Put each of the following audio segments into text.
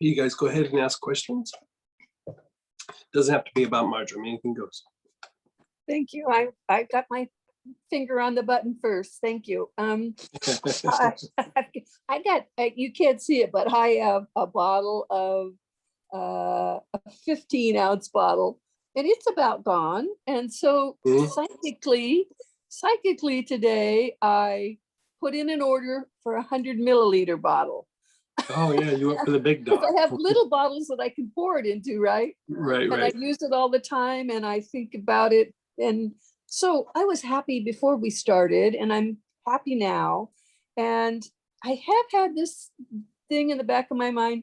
You guys go ahead and ask questions. Doesn't have to be about marjoram, anything goes. Thank you. I got my finger on the button first. Thank you. I got, you can't see it, but I have a bottle of a 15-ounce bottle, and it's about gone. And so psychically today, I put in an order for a 100-milliliter bottle. Oh yeah, you went for the big dog. I have little bottles that I can pour it into, right? Right, and right. I use it all the time, and I think about it. And so I was happy before we started, and I'm happy now. And I have had this thing in the back of my mind.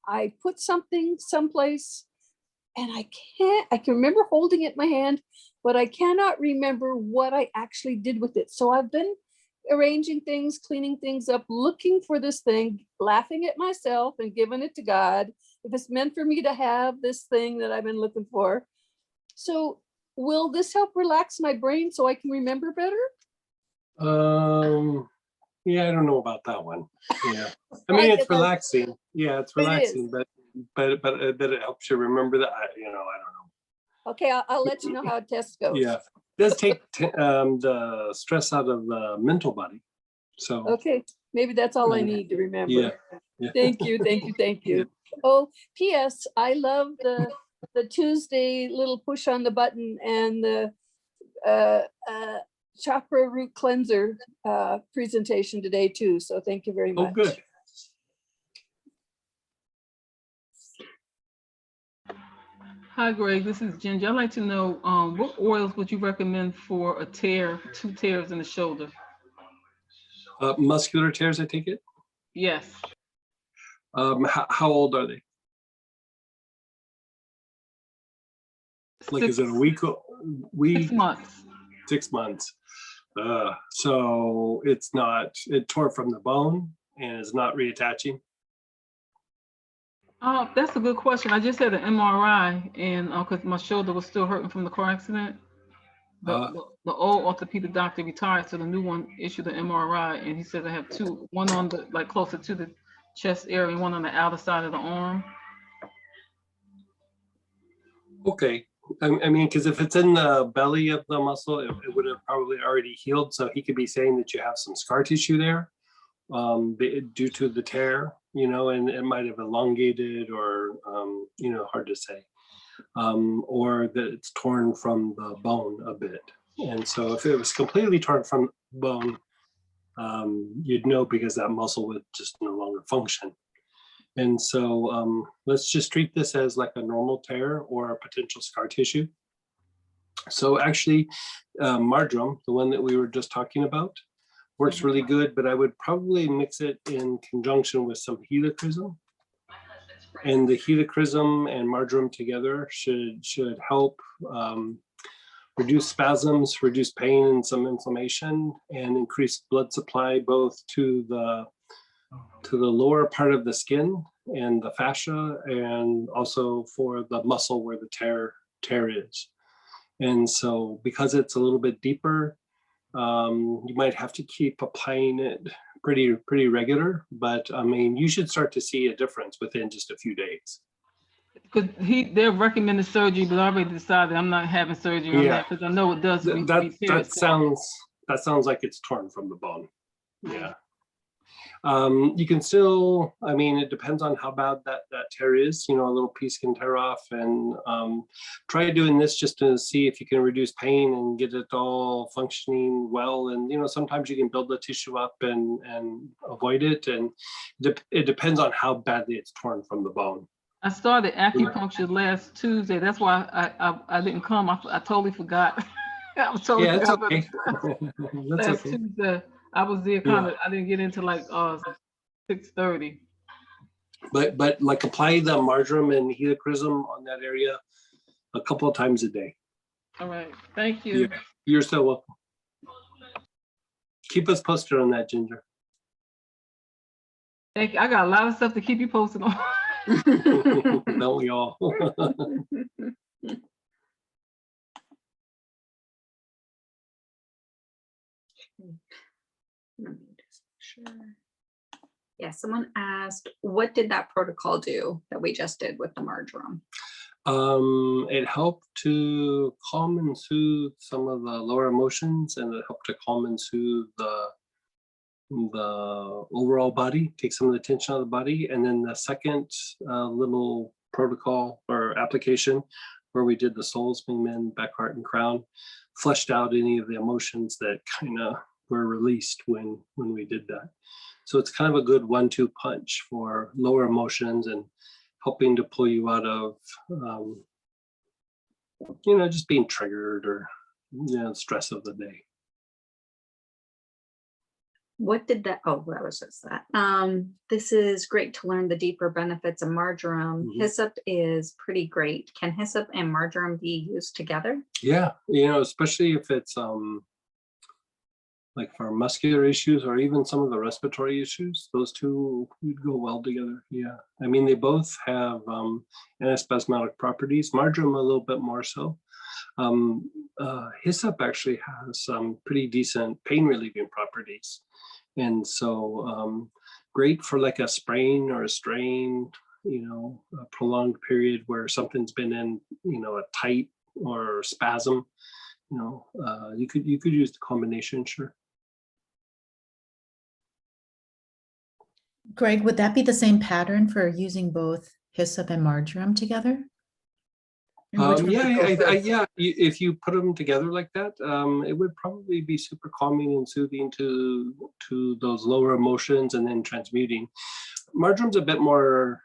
I put something someplace, and I can remember holding it in my hand, but I cannot remember what I actually did with it. So I've been arranging things, cleaning things up, looking for this thing, laughing at myself and giving it to God. If it's meant for me to have this thing that I've been looking for. So will this help relax my brain so I can remember better? Yeah, I don't know about that one. Yeah, I mean, it's relaxing. Yeah, it's relaxing, but it helps you remember that. I don't know. Okay, I'll let you know how a test goes. Yeah, it does take the stress out of the mental body. So okay, maybe that's all I need to remember. Yeah. Thank you. Yeah. Oh, P.S. I love the Tuesday little push on the button and the chakra root cleanser presentation today too. So thank you very much. Oh, good. Hi, Greg. This is Ginger. I'd like to know what oils would you recommend for a tear, 2 tears in the shoulder? Muscular tears, I take it? Yes. How old are they? Like, is it a week? 6 months. 6 months. So it tore from the bone and is not reattaching? That's a good question. I just had an MRI, and because my shoulder was still hurting from the car accident. The old orthopedic doctor retired, so the new one issued an MRI, and he said I have 2, one on the closer to the chest area, and one on the outer side of the arm. Okay. I mean, because if it's in the belly of the muscle, it would have probably already healed. So he could be saying that you have some scar tissue there due to the tear, and it might have elongated or, hard to say, or that it's torn from the bone a bit. And so if it was completely torn from the bone, you'd know because that muscle would just no longer function. And so let's just treat this as like a normal tear or a potential scar tissue. So actually, marjoram, the one that we were just talking about, works really good, but I would probably mix it in conjunction with some helichrysum. And the helichrysum and marjoram together should help reduce spasms, reduce pain and some inflammation, and increase blood supply both to the lower part of the skin and the fascia, and also for the muscle where the tear is. And so because it's a little bit deeper, you might have to keep applying it pretty regular, but I mean, you should start to see a difference within just a few days. Because they're recommending surgery, but I already decided I'm not having surgery on that, because I know it does repair itself. That sounds like it's torn from the bone. Yeah. You can still, I mean, it depends on how bad that tear is. A little piece can tear off, and try doing this just to see if you can reduce pain and get it all functioning well. And sometimes you can build the tissue up and avoid it, and it depends on how badly it's torn from the bone. I started acupuncture last Tuesday. That's why I didn't come. I totally forgot. I was totally yeah, it's forgot okay. That's last okay. Tuesday. I was there I didn't get into 6:30. But like apply the marjoram and helichrysum on that area a couple of times a day. All right. Thank you. Yeah, you're so welcome. Keep us posted on that, Ginger. Thank you. I got a lot of stuff to keep you posted on. Don't we all? Yeah, someone asked, what did that protocol do that we just did with the marjoram? It helped to calm and soothe some of the lower emotions, and it helped to calm and soothe the overall body, take some of the tension out of the body. And then the second little protocol or application where we did the souls, wingmen, back, heart, and crown, fleshed out any of the emotions that kind of were released when we did that. So it's kind of a good 1-2 punch for lower emotions and helping to pull you out of, just being triggered or, stress of the day. What did that, oh, that was just that. This is great to learn the deeper benefits of marjoram. Mhm. Hyssop is pretty great. Can hyssop and marjoram be used together? Yeah, especially if it's like for muscular issues or even some of the respiratory issues, those two would go well together. Yeah, I mean, they both have antispasmodic properties, marjoram a little bit more so. Hyssop actually has some pretty decent pain relieving properties. And so great for like a sprain or a strain, a prolonged period where something's been in, a tight or spasm, you could use the combination, sure. Greg, would that be the same pattern for using both hyssop and marjoram together? And which one would go first? Yeah. If you put them together like that, it would probably be super calming and soothing to those lower emotions, and then transmuting. Marjoram's a bit more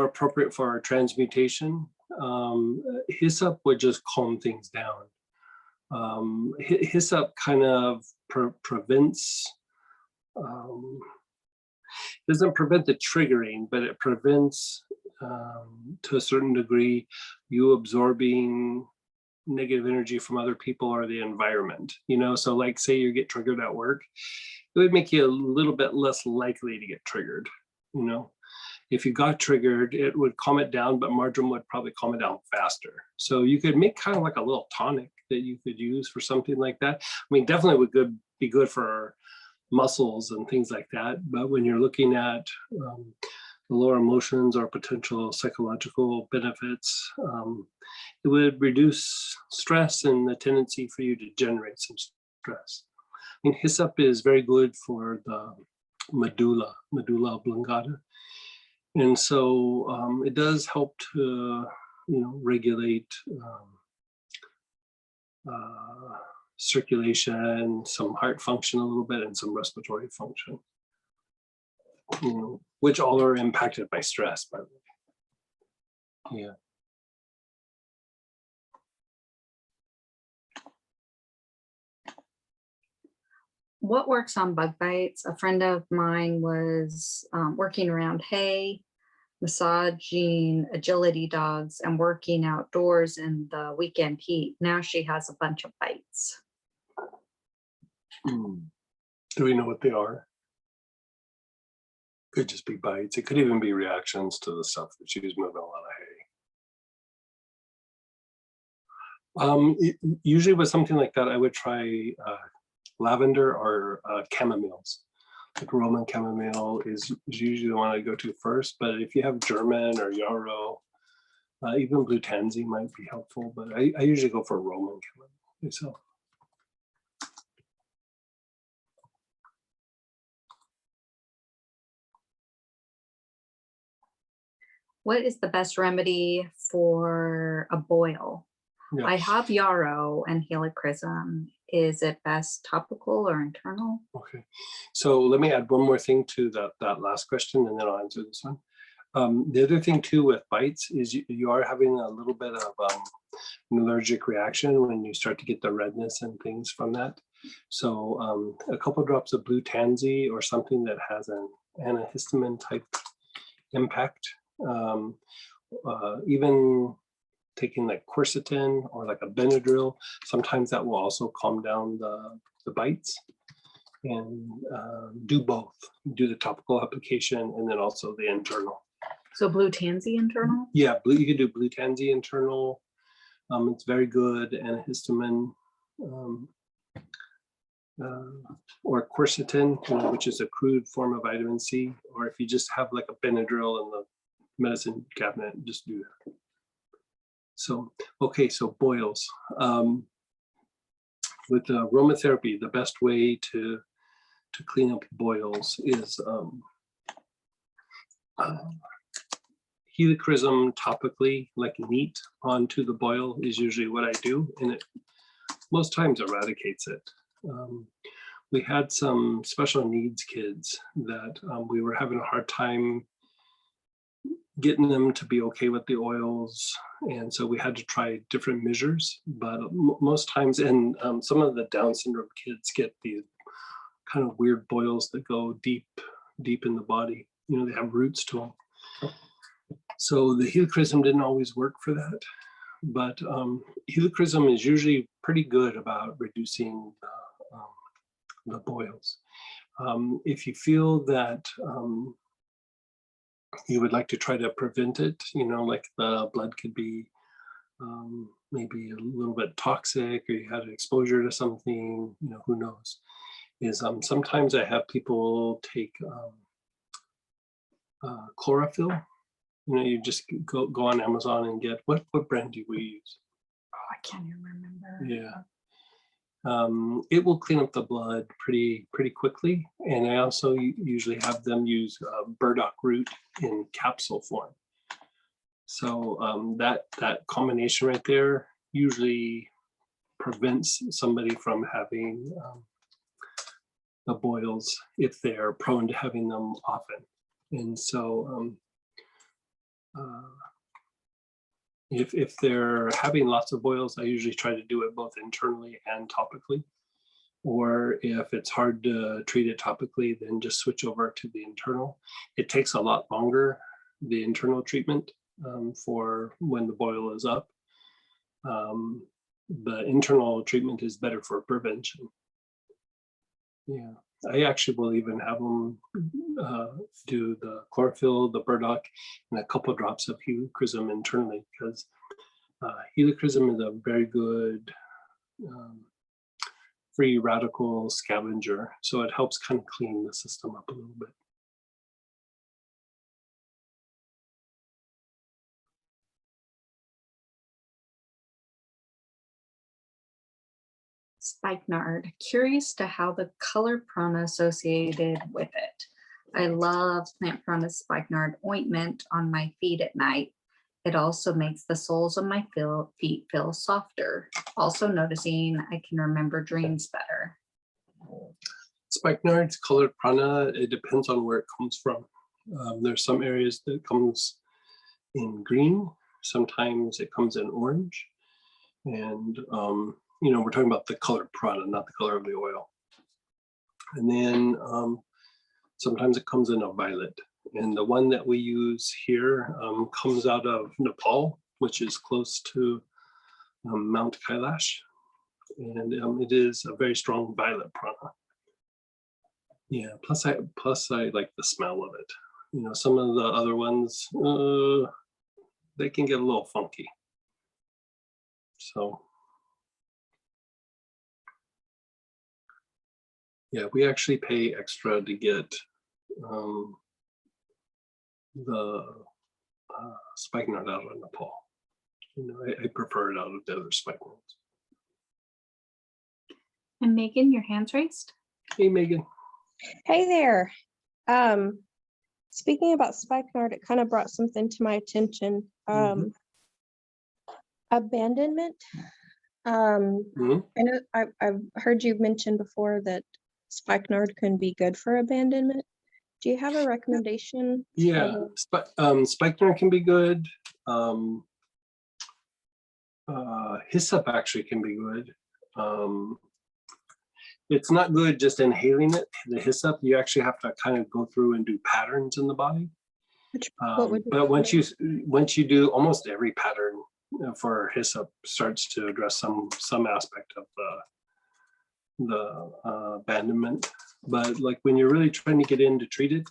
appropriate for transmutation. Hyssop would just calm things down. Hyssop kind of prevents. Doesn't prevent the triggering, but it prevents to a certain degree you absorbing negative energy from other people or the environment. So like say you get triggered at work, it would make you a little bit less likely to get triggered. If you got triggered, it would calm it down, but marjoram would probably calm it down faster. So you could make kind of like a little tonic that you could use for something like that. I mean, definitely would be good for muscles and things like that. But when you're looking at the lower emotions or potential psychological benefits, it would reduce stress and the tendency for you to generate some stress. I mean, hyssop is very good for the medulla oblongata. And so it does help to, regulate circulation, some heart function a little bit, and some respiratory function, which all are impacted by stress, by the way. Yeah. What works on bug bites? A friend of mine was working around hay, massaging agility dogs, and working outdoors in the weekend heat. Now she has a bunch of bites. Do we know what they are? Could just be bites. It could even be reactions to the stuff that she was moving a lot of hay. Usually with something like that, I would try lavender or chamomiles. Like Roman chamomile is usually the one I go to first, but if you have German or yarrow, even blue tansy might be helpful, but I usually go for Roman chamomile myself. What is the best remedy for a boil? Yeah. I have yarrow and helichrysum. Is it best topical or internal? Okay, so let me add one more thing to that last question, and then I'll answer this one. The other thing too with bites is you are having a little bit of an allergic reaction when you start to get the redness and things from that. So a couple drops of blue tansy or something that has an antihistamine type impact, even taking like quercetin or like a Benadryl, sometimes that will also calm down the bites. And do both, do the topical application and then also the internal. So blue tansy internal? Yeah, you can do blue tansy internal. It's very good antihistamine. or quercetin, which is a crude form of vitamin C, or if you just have like a Benadryl in the medicine cabinet, just do that. So, okay, so boils. With aromatherapy, the best way to clean up boils is helichrysum topically, like neat onto the boil is usually what I do, and it most times eradicates it. We had some special needs kids that we were having a hard time getting them to be okay with the oils, and so we had to try different measures, but most times, and some of the Down syndrome kids get these kind of weird boils that go deep in the body. They have roots to them. So the helichrysum didn't always work for that, but helichrysum is usually pretty good about reducing the boils. If you feel that you would like to try to prevent it, like the blood could be maybe a little bit toxic, or you had an exposure to something, who knows, is sometimes I have people take chlorophyll. You just go on Amazon and get, what brand do we use? Oh, I can't even remember. Yeah. It will clean up the blood pretty quickly. And I also usually have them use burdock root in capsule form. So that combination right there usually prevents somebody from having the boils if they're prone to having them often. And so if they're having lots of boils, I usually try to do it both internally and topically. Or if it's hard to treat it topically, then just switch over to the internal. It takes a lot longer, the internal treatment, for when the boil is up. The internal treatment is better for prevention. Yeah, I actually will even have them do the chlorophyll, the burdock, and a couple drops of helichrysum internally, because helichrysum is a very good free radical scavenger. So it helps kind of clean the system up a little bit. Spikenard, curious to how the color prana associated with it. I love plant prana spikenard ointment on my feet at night. It also makes the soles of my feet feel softer. Also noticing I can remember dreams better. Spikenard's colored prana, it depends on where it comes from. There's some areas that comes in green. Sometimes it comes in orange. And we're talking about the colored prana, not the color of the oil. And then sometimes it comes in a violet. And the one that we use here comes out of Nepal, which is close to Mount Kailash. And it is a very strong violet prana. Yeah, plus I like the smell of it. Some of the other ones, they can get a little funky. So yeah, we actually pay extra to get the spikenard out of Nepal. I prefer it out of the other spikenards. And Megan, your hand's raised. Hey, Megan. Hey there. Speaking about spikenard, it kind of brought something to my attention. Abandonment. I know I've heard you mention before that spikenard can be good for abandonment. Do you have a recommendation? Yeah, spikenard can be good. Hyssop actually can be good. It's not good just inhaling it. The hyssop, you actually have to kind of go through and do patterns in the body. But once you do, almost every pattern for hyssop starts to address some aspect of the abandonment. But like when you're really trying to get in to treat it,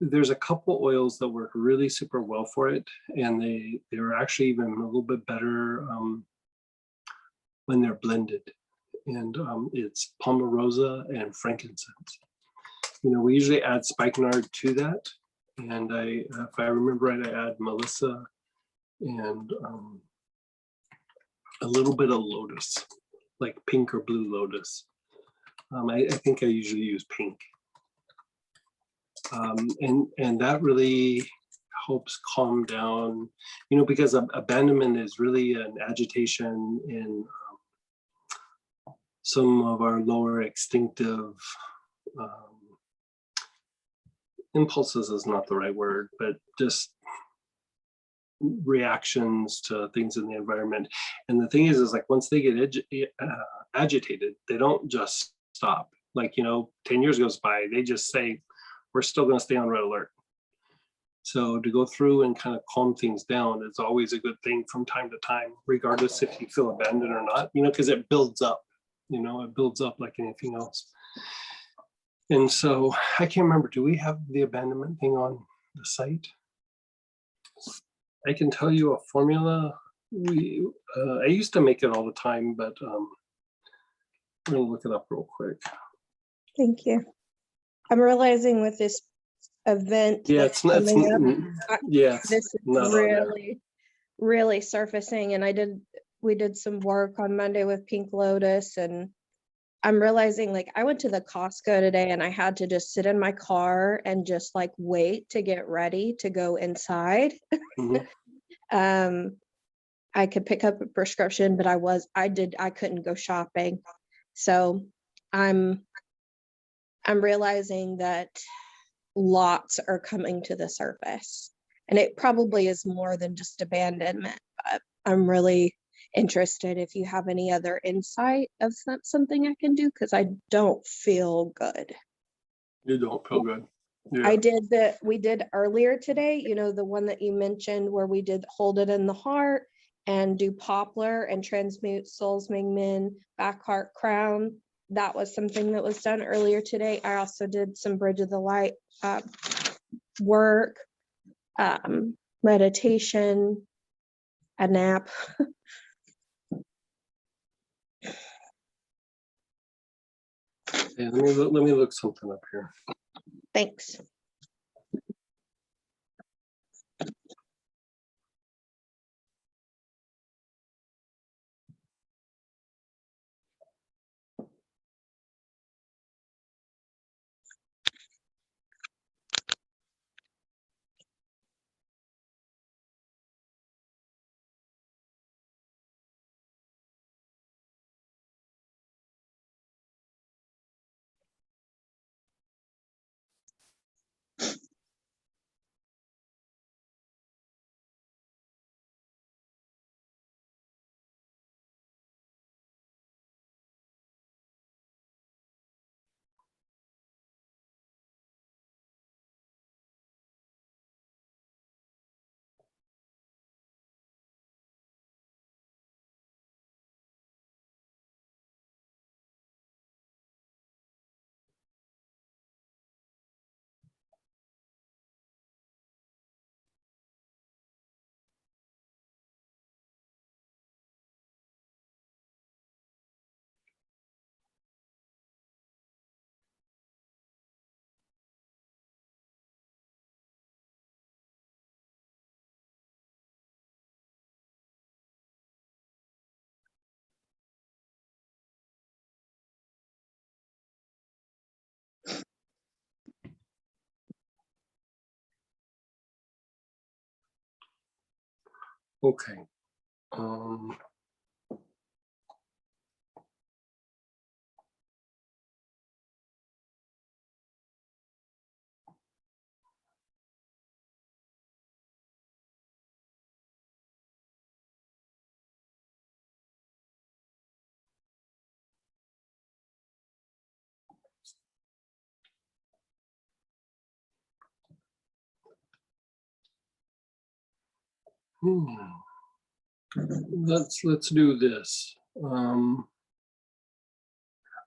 there's a couple oils that work really super well for it, and they're actually even a little bit better when they're blended. and it's Pomarosa and frankincense. You know, we usually add spikenard to that, and if I remember right, I add Melissa and a little bit of lotus, like pink or blue lotus. I think I usually use pink. And that really helps calm down, you know, because abandonment is really an agitation in some of our lower instinctive impulses is not the right word, but just reactions to things in the environment. And the thing is like once they get agitated, they don't just stop. Like, you know, 10 years goes by, they just say, we're still going to stay on red alert. So to go through and kind of calm things down is always a good thing from time to time, regardless if you feel abandoned or not, you know, because it builds up, you know, it builds up like anything else. And so I can't remember, do we have the abandonment thing on the site? I can tell you a formula. I used to make it all the time, but I'm gonna look it up real quick. Thank you. I'm realizing with this event Yeah, that's it's not, coming up, yeah, this is not on there. really surfacing, and we did some work on Monday with Pink Lotus, and I'm realizing like I went to the Costco today and I had to just sit in my car and just like wait to get ready to go inside. Mhm. I could pick up a prescription, but I couldn't go shopping. So I'm realizing that lots are coming to the surface, and it probably is more than just abandonment, but I'm really interested if you have any other insight of something I can do, because I don't feel good. You don't feel good. Yeah. We did earlier today, you know, the one that you mentioned where we did hold it in the heart and do poplar and transmute souls Ming Min back heart crown. That was something that was done earlier today. I also did some Bridge of the Light work, meditation, a nap. Yeah, let me look something up here. Thanks. Okay. Let's do this. I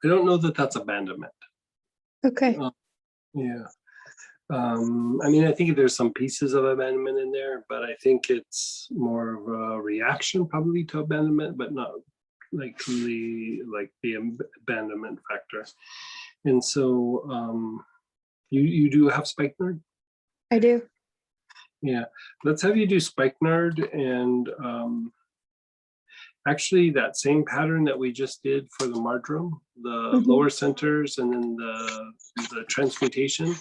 don't know that that's abandonment. Okay. Yeah. I mean, I think there's some pieces of abandonment in there, but I think it's more of a reaction probably to abandonment, but not like truly like the abandonment factor. And so you do have spikenard? I do. Yeah, let's have you do spikenard and actually that same pattern that we just did for the marjoram, the Mhm. lower centers and then the transmutation.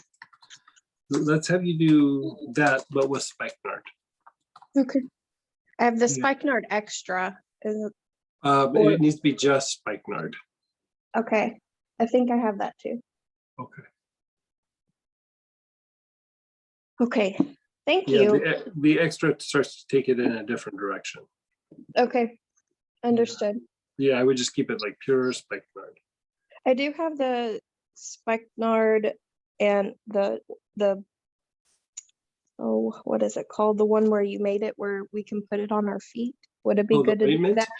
Let's have you do that, but with spikenard. Okay. I have the Yeah. spikenard extra. Is it, Or- It needs to be just spikenard. okay. I think I have that too. Okay. Okay. Thank Yeah, you. the extra starts to take it in a different direction. Okay. Understood. Yeah, I would just keep it like pure spikenard. I do have the spikenard and the oh, what is it called? The one where you made it where we can put it on our feet. Would it be Oh, the good to do ointment? that?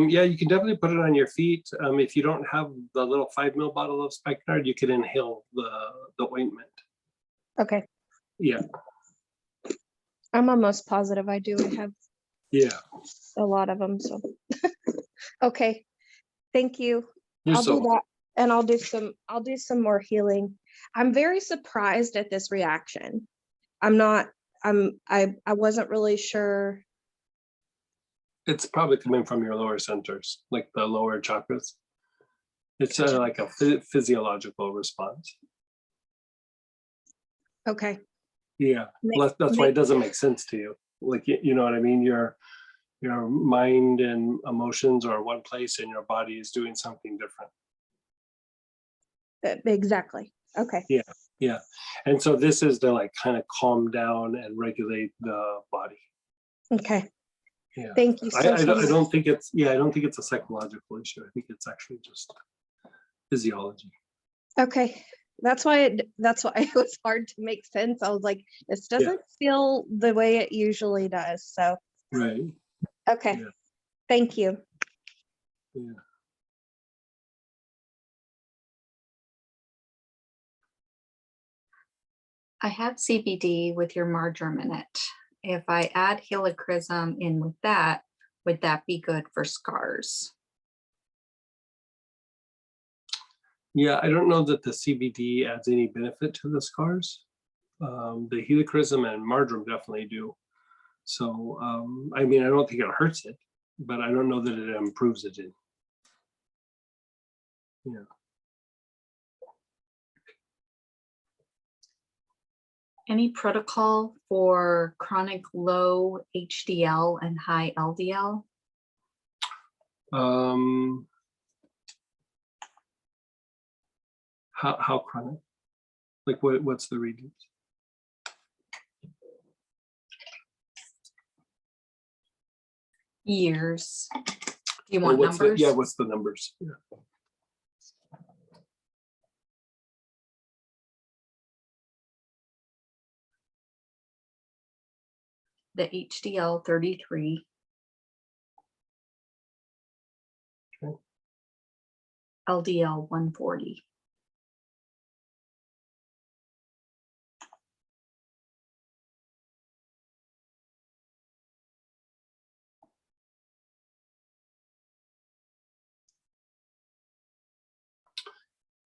Yeah, you can definitely put it on your feet. If you don't have the little 5 ml bottle of spikenard, you can inhale the ointment. Okay. Yeah, I'm almost positive I do. I have yeah. a lot of them, so. Okay. Thank you. You're I'll so do that and I'll do some more healing. I'm very surprised at this reaction. I wasn't really sure. It's probably coming from your lower centers, like the lower chakras. It's like a physiological response. Okay. Yeah, well, that's why it doesn't make sense to you. Like, you know what I mean? Your mind and emotions are one place and your body is doing something different. Exactly. Okay. Yeah. And so this is to like kind of calm down and regulate the body. Okay. Yeah. Thank you so I much. don't think it's, I don't think it's a psychological issue. I think it's actually just physiology. Okay. That's why it was hard to make sense. I was like, this doesn't feel the way it usually does. So, Right. okay. Yeah. Thank you. Yeah. I have CBD with your marjoram in it. If I add helichrysum in with that, would that be good for scars? Yeah, I don't know that the CBD adds any benefit to the scars. The helichrysum and marjoram definitely do. So, I mean, I don't think it hurts it, but I don't know that it improves it. Yeah. Any protocol for chronic low HDL and high LDL? How chronic? Like what's the readings? Years. Do you Or want what's numbers? yeah, what's the numbers? Yeah. The HDL 33. Okay. LDL 140.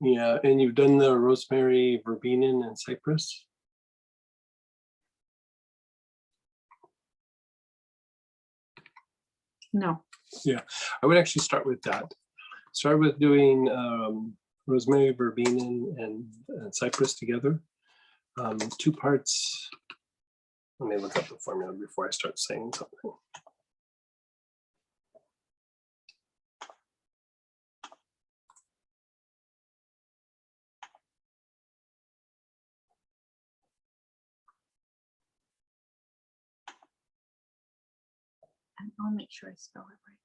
Yeah, and you've done the rosemary, verbena, and cypress. No. Yeah, I would actually start with that. Start with doing rosemary, verbena, and cypress together. 2 parts. Let me look up the formula before I start saying something. And I'll make sure I spell it right.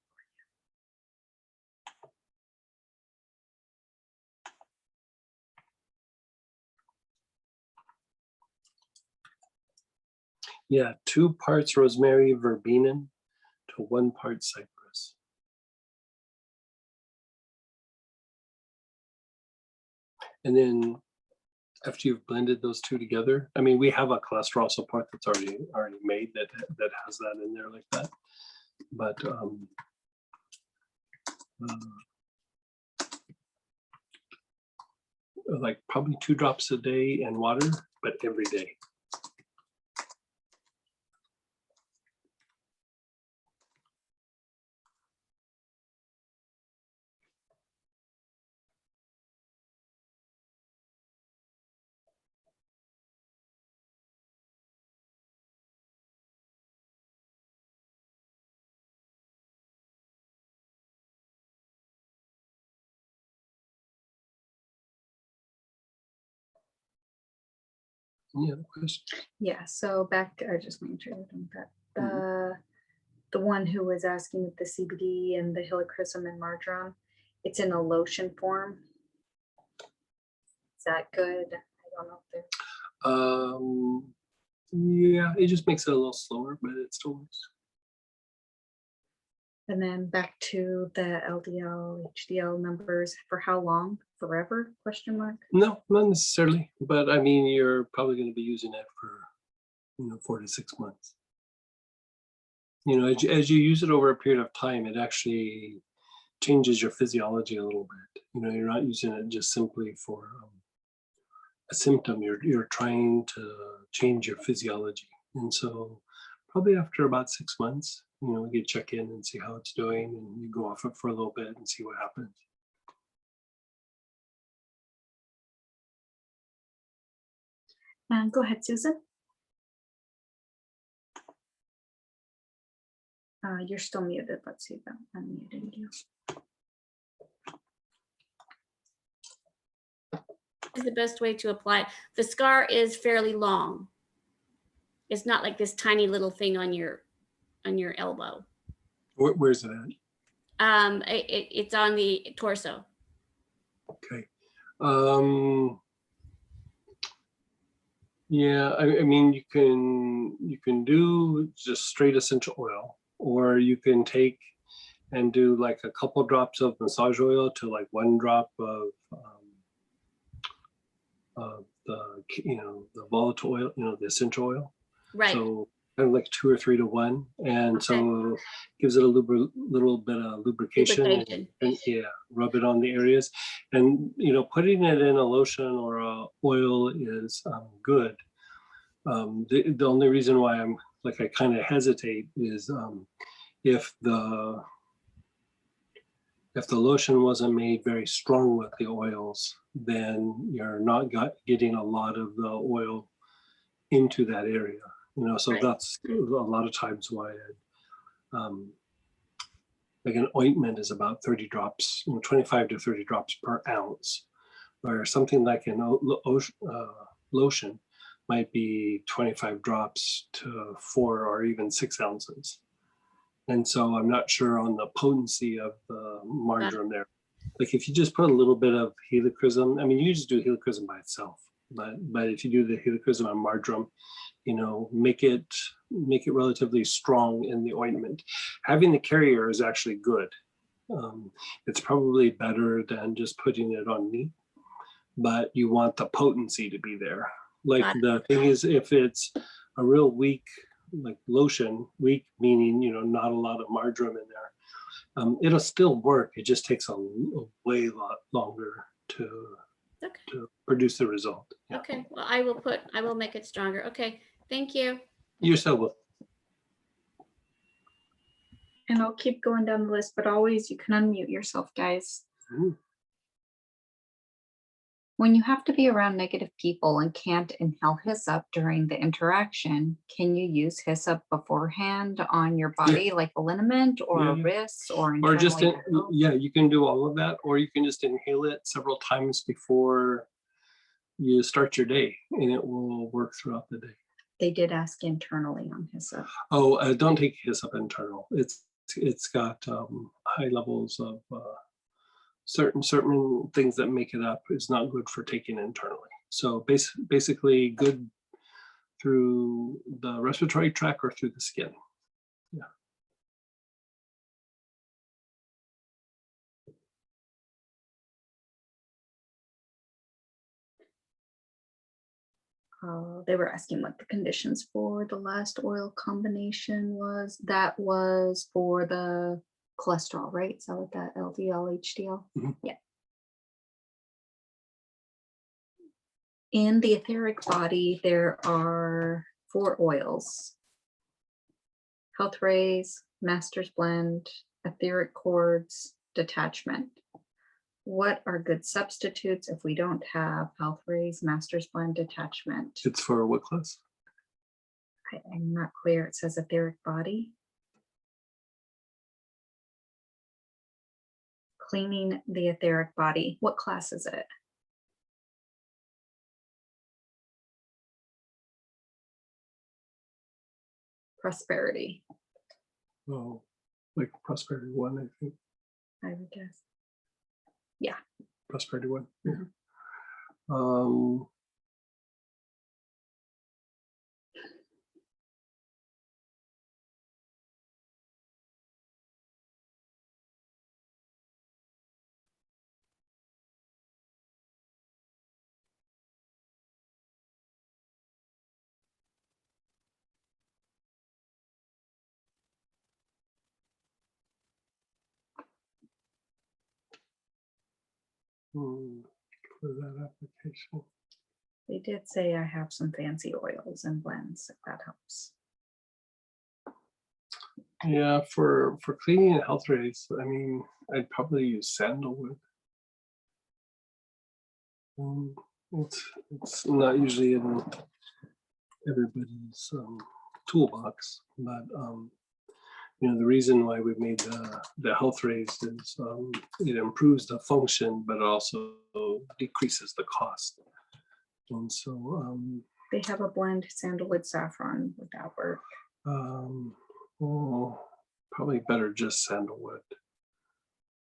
Yeah, 2 parts rosemary, verbena to 1 part cypress. And then after you've blended those 2 together, I mean, we have a cholesterol support that's already made that has that in there like that. But like probably 2 drops a day in water, but every day. Any other questions? Yeah, so back to, I just making sure we're done with that. Mhm. The one who was asking with the CBD and the helichrysum and marjoram, it's in a lotion form. Is that good? I don't know if there's. Yeah, it just makes it a little slower, but it still works. And then back to the LDL, HDL numbers, for how long? Forever? Question mark. No, not necessarily, but I mean, you're probably going to be using it for, 4 to 6 months. As you use it over a period of time, it actually changes your physiology a little bit. You're not using it just simply for a symptom. You're trying to change your physiology, and so probably after about 6 months, you check in and see how it's doing, and you go off it for a little bit and see what happens. Go ahead, Susan. You're still muted. Let's see if I'm unmuted you. Is the best way to apply it. The scar is fairly long. It's not like this tiny little thing on your elbow. Where's it at? It's on the torso. Okay. Yeah, I mean, you can do just straight essential oil, or you can take and do like a couple drops of massage oil to like 1 drop of the volatile oil, the essential oil. Right. So kind of like 2 or 3 to 1, and Okay. so gives it a little bit of lubrication. Lubrication. And yeah, rub it on the areas, and putting it in a lotion or a oil is good. The only reason why I kind of hesitate is if the lotion wasn't made very strong with the oils, then you're not getting a lot of the oil into that area. So Right. that's a lot of times why like an ointment is about 30 drops, 25 to 30 drops per ounce, where something like an lotion might be 25 drops to 4 or even 6 ounces. And so I'm not sure on the potency of the marjoram there. Like if you just put a little bit of helichrysum, I mean, you just do helichrysum by itself, but if you do the helichrysum and marjoram, make it relatively strong in the ointment. Having the carrier is actually good. It's probably better than just putting it on meat, but you want the potency to be there. Like Got it. the thing is, if it's a real weak, like lotion, weak meaning, not a lot of marjoram in there, it'll still work. It just takes a way lot longer to produce the result. Yeah. Okay. Well, I will make it stronger. Okay. Thank you. You're so welcome. And I'll keep going down the list, but always you can unmute yourself, guys. Mhm. When you have to be around negative people and can't inhale hyssop during the interaction, can you use hyssop beforehand on your body, like a liniment or a Yeah. wrist or Or just, internally? yeah, you can do all of that, or you can just inhale it several times before you start your day, and it will work throughout the day. They did ask internally on hyssop. Oh, don't take hyssop internal. It's got high levels of certain things that make it up. Is not good for taking internally. So basically good through the respiratory tract or through the skin. Yeah. They were asking what the conditions for the last oil combination was. That was for the cholesterol, right? So with that LDL, HDL. Mhm. Yeah. In the etheric body, there are 4 oils: Health Rays, Master's Blend, Etheric Chords, Detachment. What are good substitutes if we don't have Health Rays, Master's Blend, Detachment? It's for what class? I'm not clear. It says etheric body. Cleaning the etheric body. What class is it? Prosperity, Oh, like Prosperity 1, I think. I would guess. Prosperity 1. Yeah. Mhm. For that application. They did say I have some fancy oils and blends, if that helps. Yeah, for cleaning and Health Rays, I mean, I'd probably use sandalwood. It's not usually in everybody's toolbox, but the reason why we made the Health Rays is it improves the function, but it also decreases the cost. And so They have a blend sandalwood saffron. Would that work? well, probably better just sandalwood.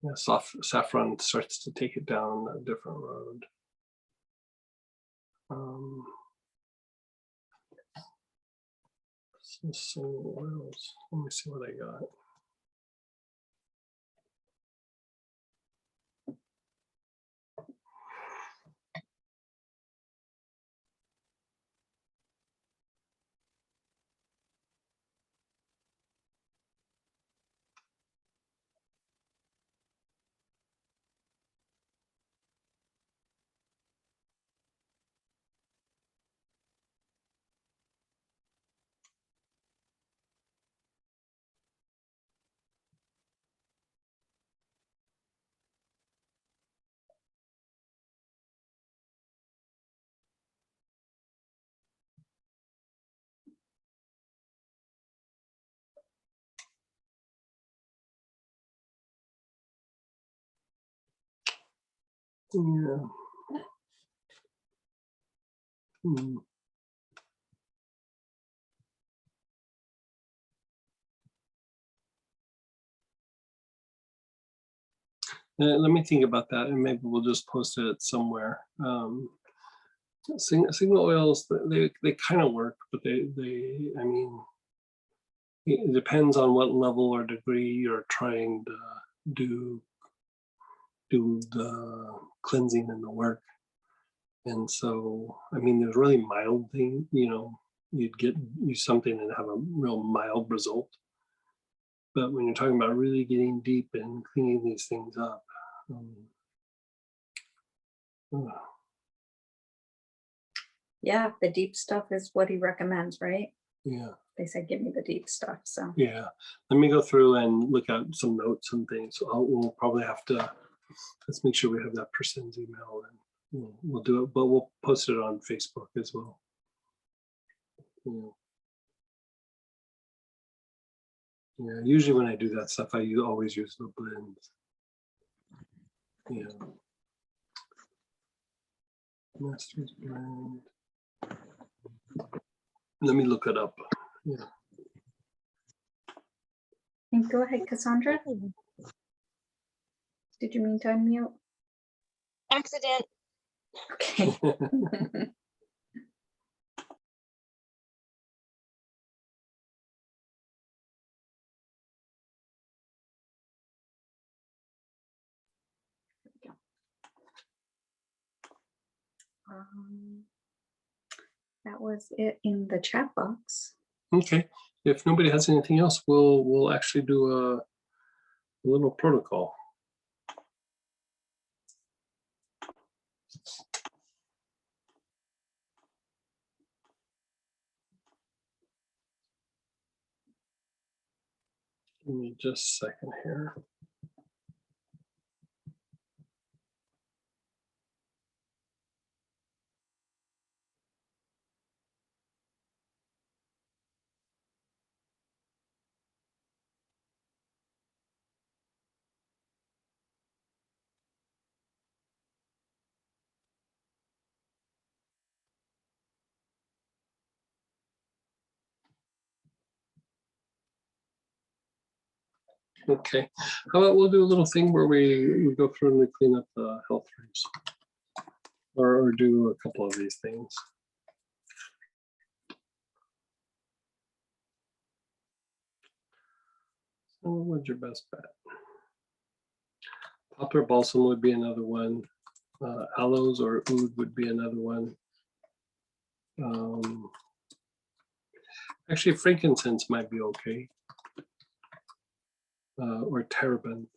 Yeah, saffron starts to take it down a different road. Some oils. Let me see what I got. Yeah. Let me think about that, and maybe we'll just post it somewhere. Signal oils, they kind of work, but I mean, it depends on what level or degree you're trying to do the cleansing and the work. And so, I mean, there's really mild thing, you'd use something and have a real mild result. But when you're talking about really getting deep and cleaning these things up, Yeah, the deep stuff is what he recommends, right? yeah. They said, give me the deep stuff. So Yeah, let me go through and look at some notes and things. We'll probably have to, let's make sure we have that person's email, and we'll do it, but we'll post it on Facebook as well. Yeah, usually when I do that stuff, I always use the blends. Yeah. Master's Blend. Let me look it up. Yeah. and go ahead, Cassandra. Did you mean to unmute? Accident. Okay. That was it in the chat box. Okay, if nobody has anything else, we'll actually do A little protocol. Give me just a second here. Okay, how about we'll do a little thing where we go through and we clean up the health rooms, or do a couple of these things. So what would your best bet? Poplar balsam would be another one. Aloes or oud would be another one. Actually, frankincense might be okay. Or terebinth.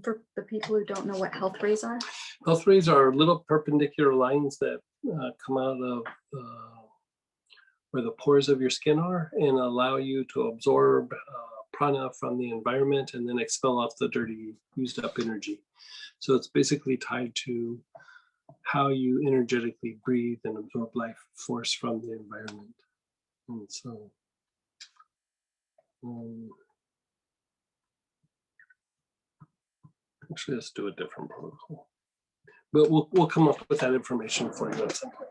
For the people who don't know what health rays are, Health rays are little perpendicular lines that come out of where the pores of your skin are and allow you to absorb prana from the environment and then expel off the dirty, used up energy. So it's basically tied to how you energetically breathe and absorb life force from the environment. And so, actually, let's do a different protocol. But we'll come up with that information for you at some point.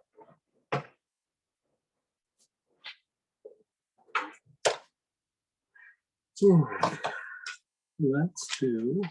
Let's do.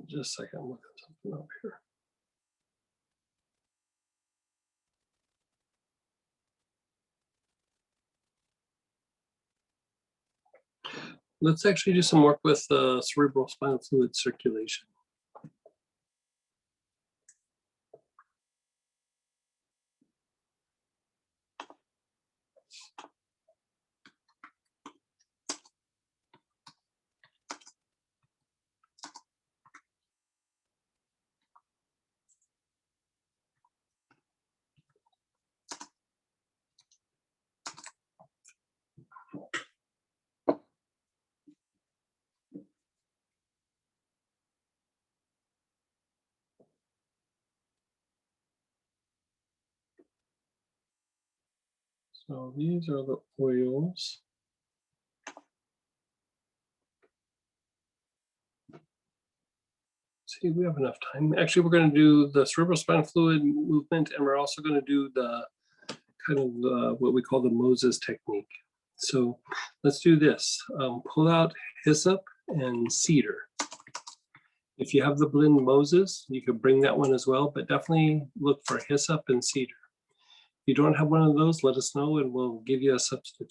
Just a second, I'm looking something up here. Let's actually do some work with cerebral spinal fluid circulation. So these are the oils. See, we have enough time. Actually, we're going to do the cerebral spinal fluid movement, and we're also going to do the kind of what we call the Moses technique. So let's do this. Pull out hyssop and cedar. If you have the blend Moses, you could bring that one as well, but definitely look for hyssop and cedar. If you don't have one of those, let us know and we'll give you a substitute.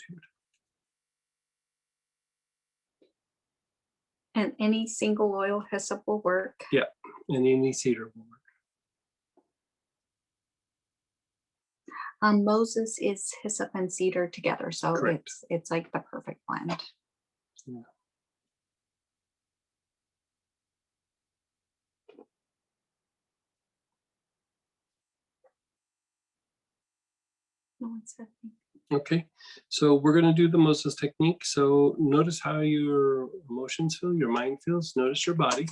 and any single oil hyssop will work. Yeah, and any cedar will work. Moses is hyssop and cedar together, so Correct. it's like the perfect blend. Yeah. No one said anything. Okay, so we're going to do the Moses technique. So notice how your emotions feel, your mind feels. Notice your body.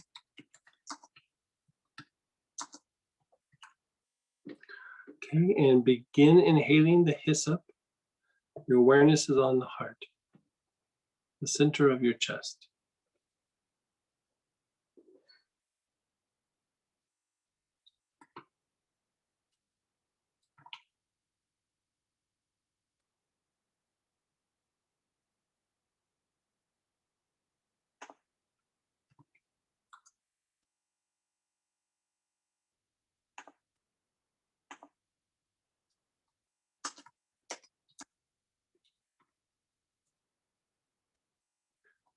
Okay, and begin inhaling the hyssop. Your awareness is on the heart, the center of your chest.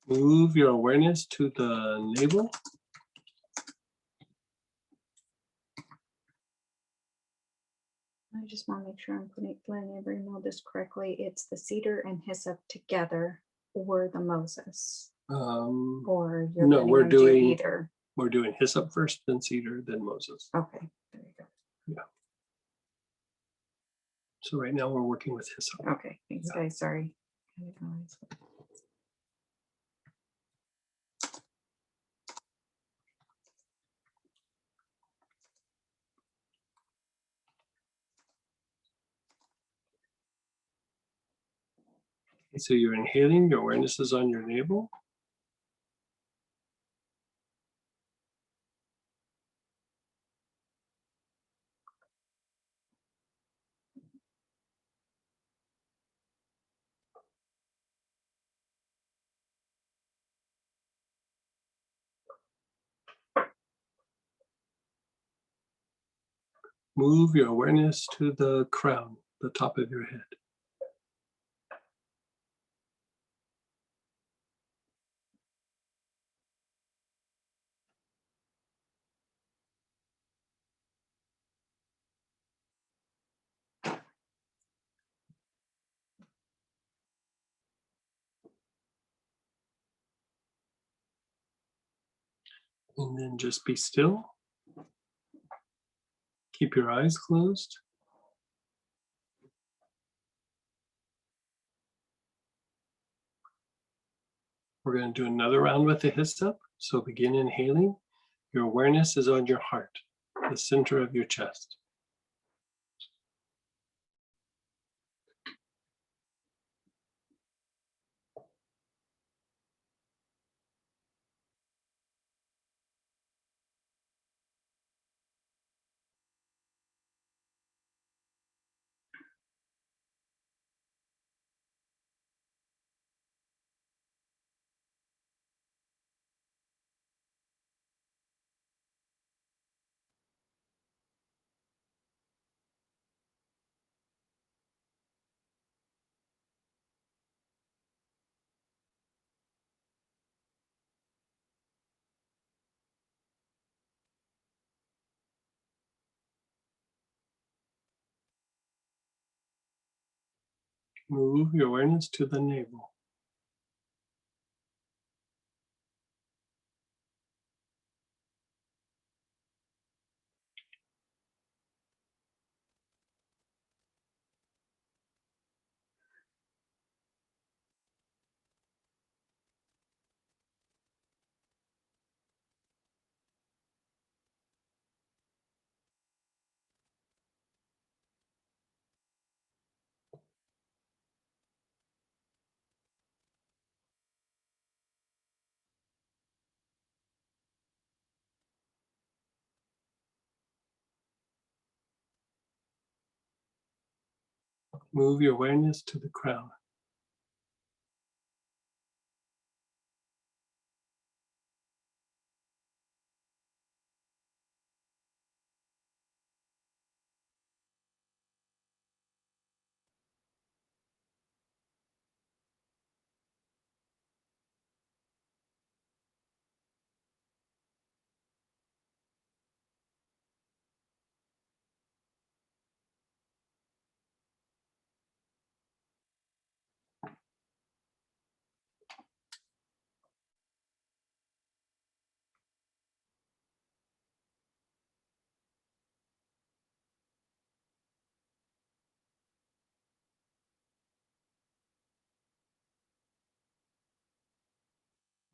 Move your awareness to the navel. I just want to make sure I'm letting everybody know this correctly. It's the cedar and hyssop together or the Moses, or you're No, letting we're them do doing- either. We're doing hyssop first, then cedar, then Moses. Okay, there you go. So right now we're working with hyssop. Okay, thanks guys, sorry. So you're inhaling, your awareness is on your navel. Move your awareness to the crown, the top of your head. And then just be still. Keep your eyes closed. We're going to do another round with the hyssop. So begin inhaling. Your awareness is on your heart, the center of your chest. Move your awareness to the navel. Move your awareness to the crown.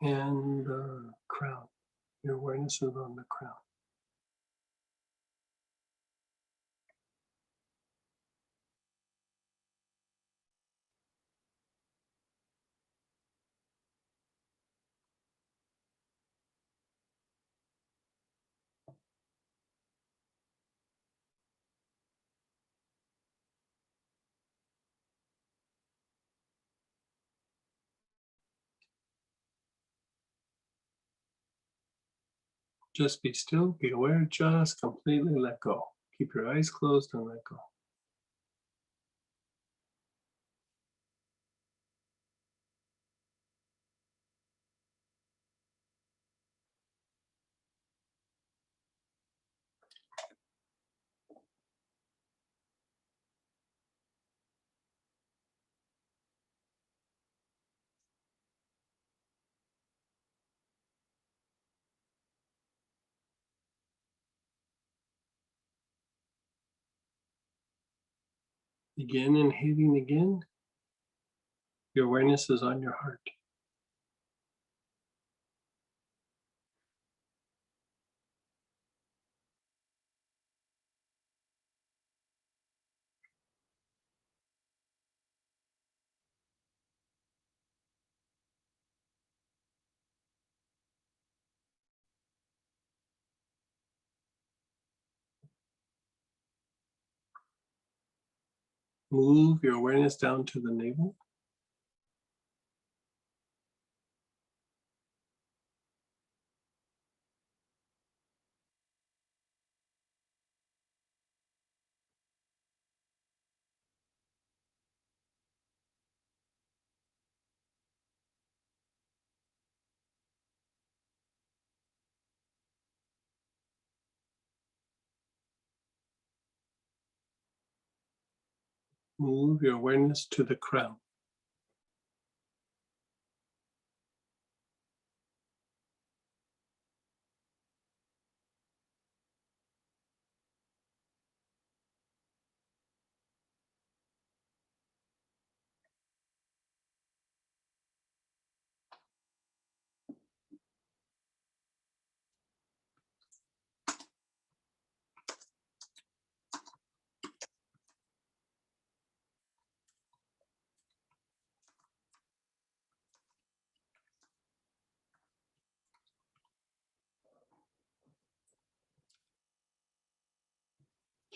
And the crown. Your awareness is on the crown. Just be still, be aware, just completely let go. Keep your eyes closed and let go. Begin inhaling again. Your awareness is on your heart. Move your awareness down to the navel. Move your awareness to the crown.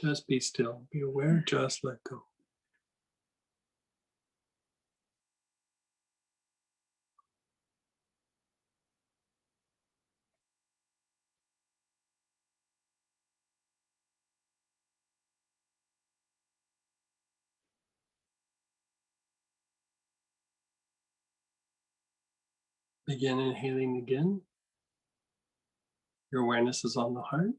Just be still. Be aware, just let go. Begin inhaling again. Your awareness is on the heart.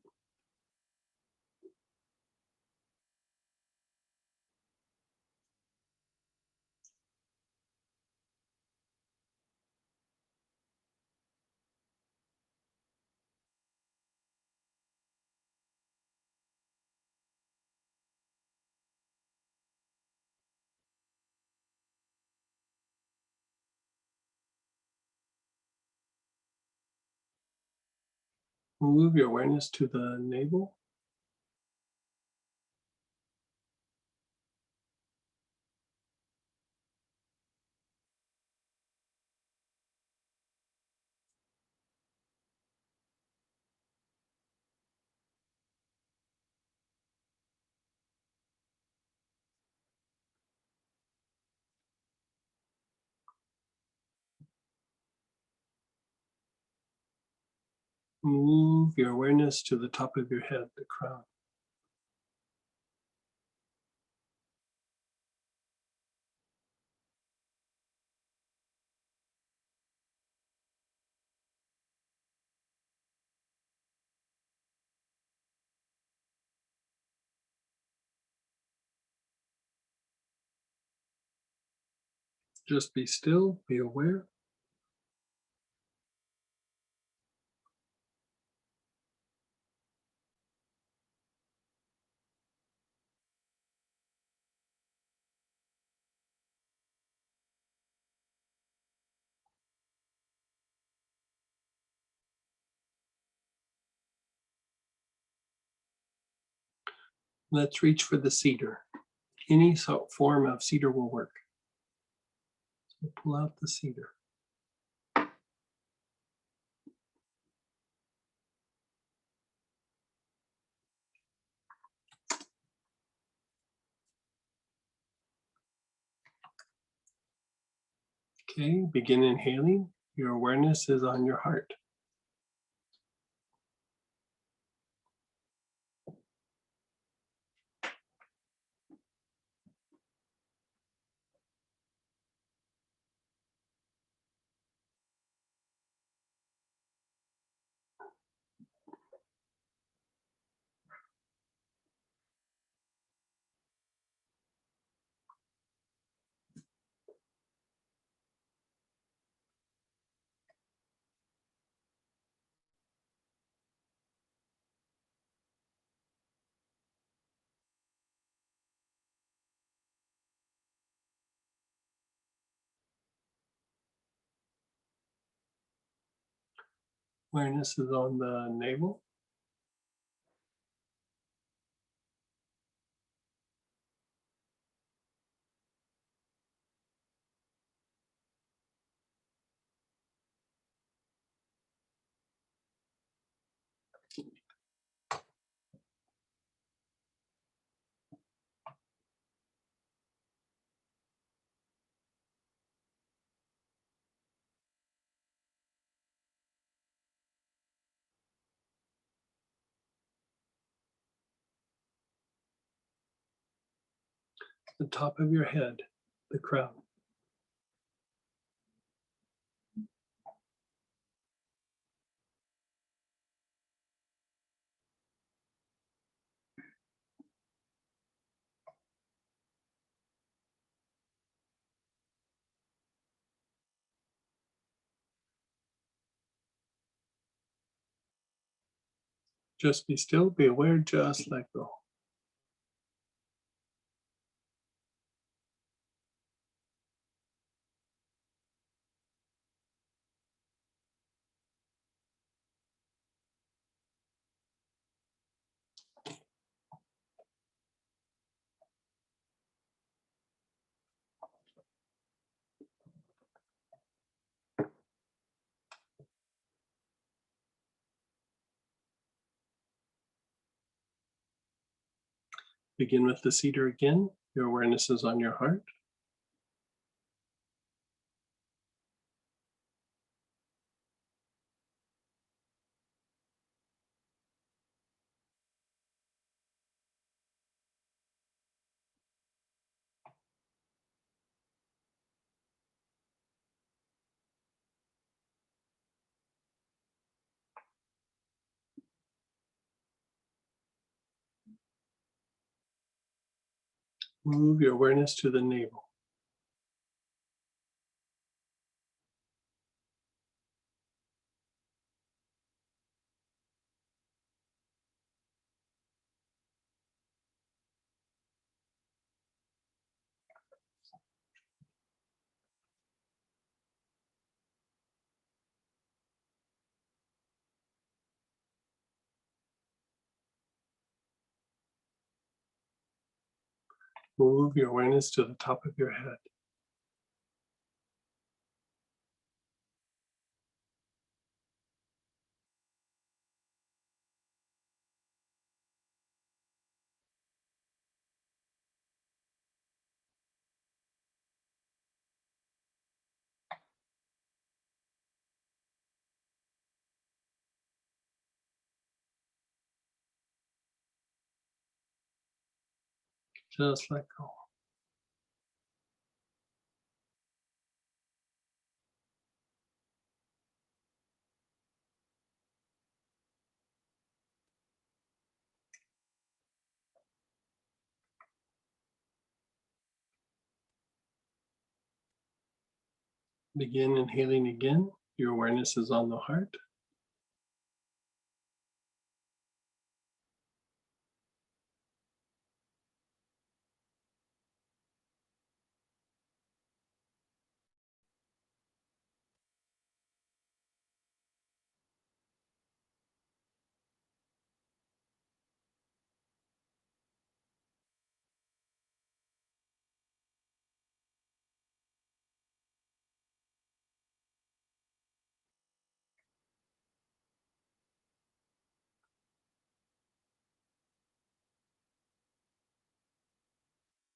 Move your awareness to the navel. Move your awareness to the top of your head, the crown. Just be still, be aware. Let's reach for the cedar. Any form of cedar will work. So pull out the cedar. Okay, begin inhaling. Your awareness is on your heart. Awareness is on the navel. The top of your head, the crown. Just be still, be aware, just let go. Begin with the cedar again. Your awareness is on your heart. Move your awareness to the navel. Move your awareness to the top of your head. Just let go. Begin inhaling again. Your awareness is on the heart.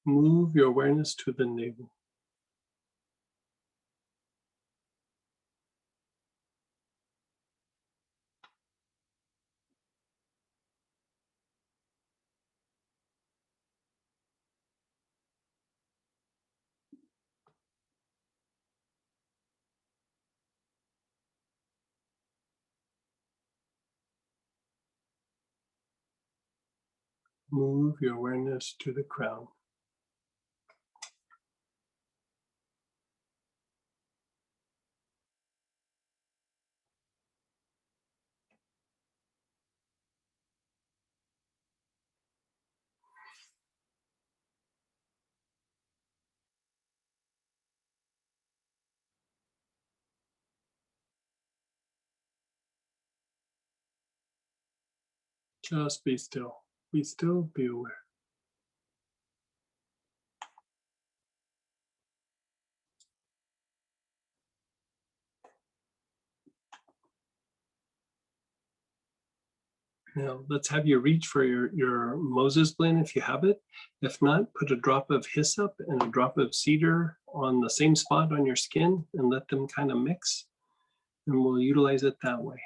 Move your awareness to the navel. Move your awareness to the crown. Just be still. Be still, be aware. Now let's have you reach for your Moses blend if you have it. If not, put a drop of hyssop and a drop of cedar on the same spot on your skin and let them kind of mix. And we'll utilize it that way.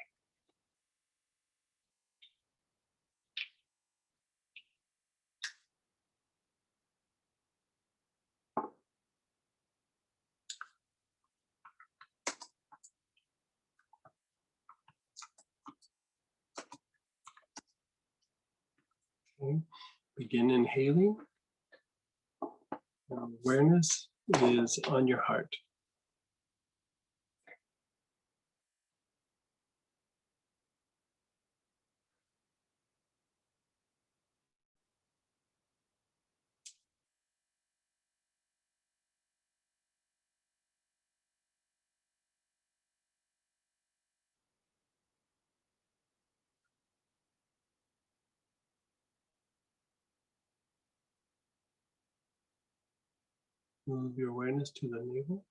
Okay. Begin inhaling. And awareness is on your heart. Move your awareness to the navel.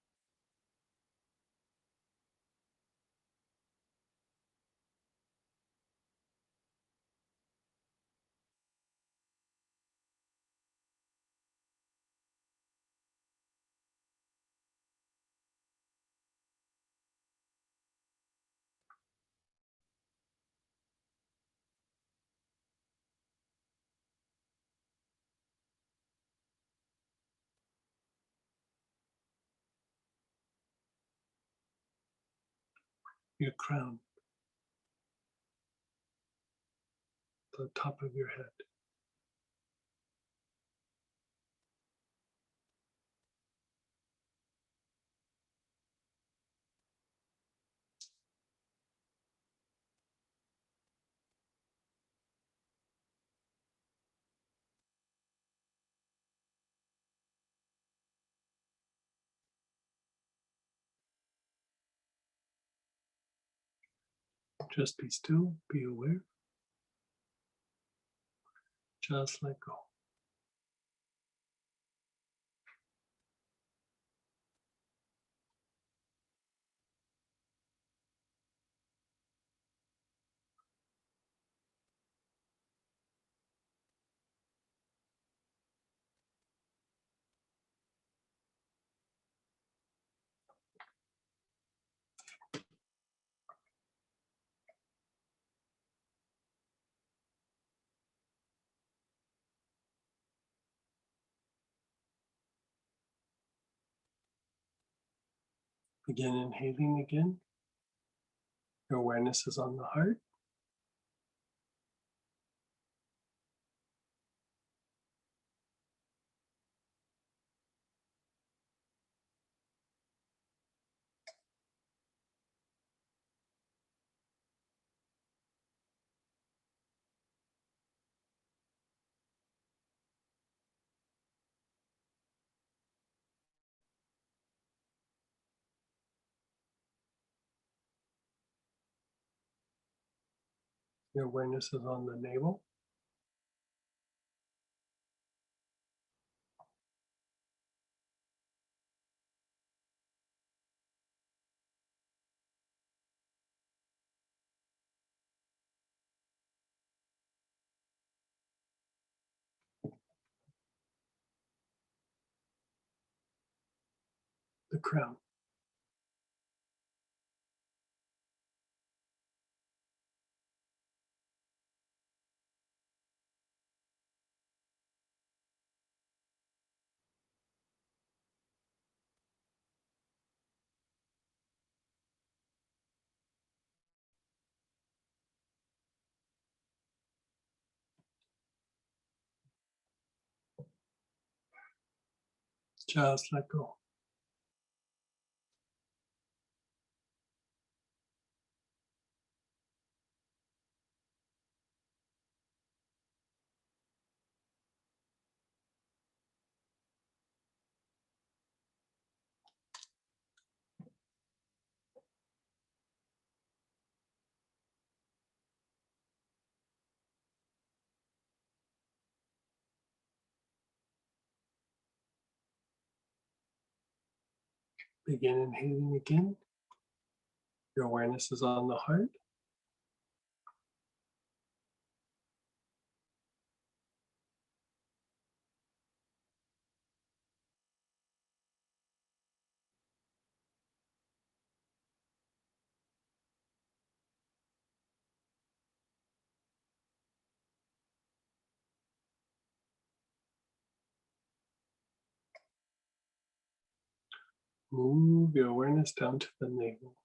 Your crown, the top of your head. Just be still, be aware. Just let go. Begin inhaling again. Your awareness is on the heart. Your awareness is on the navel. The crown. Just let go. Begin inhaling again. Your awareness is on the heart. Move your awareness down to the navel.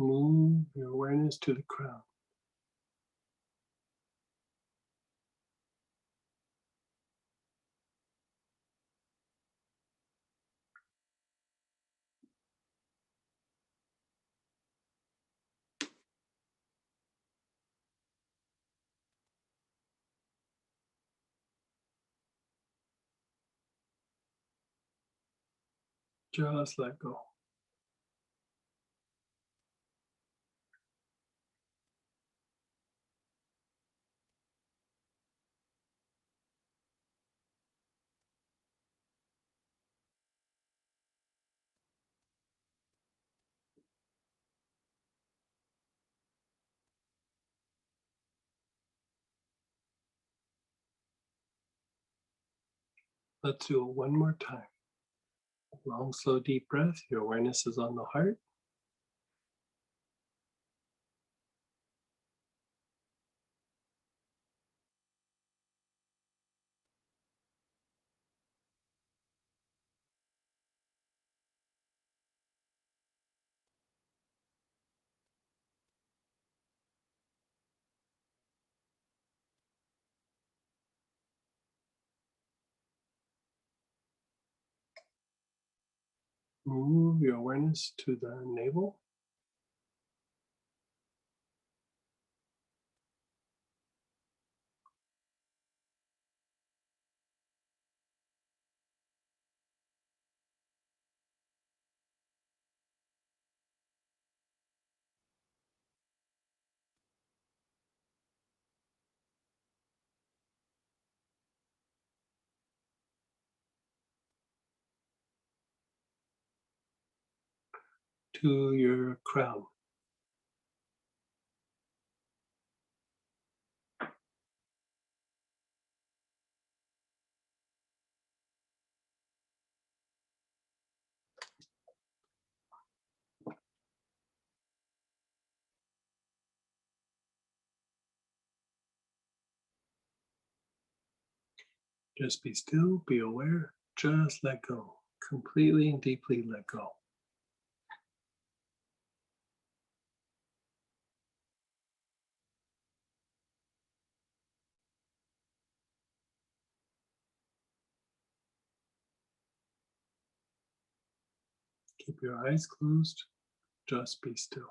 Move your awareness to the crown. Just let go. Let's do it one more time. Long, slow, deep breath. Your awareness is on the heart. Move your awareness to the navel. To your crown. Just be still, be aware, just let go. Completely and deeply let go. Keep your eyes closed, just be still.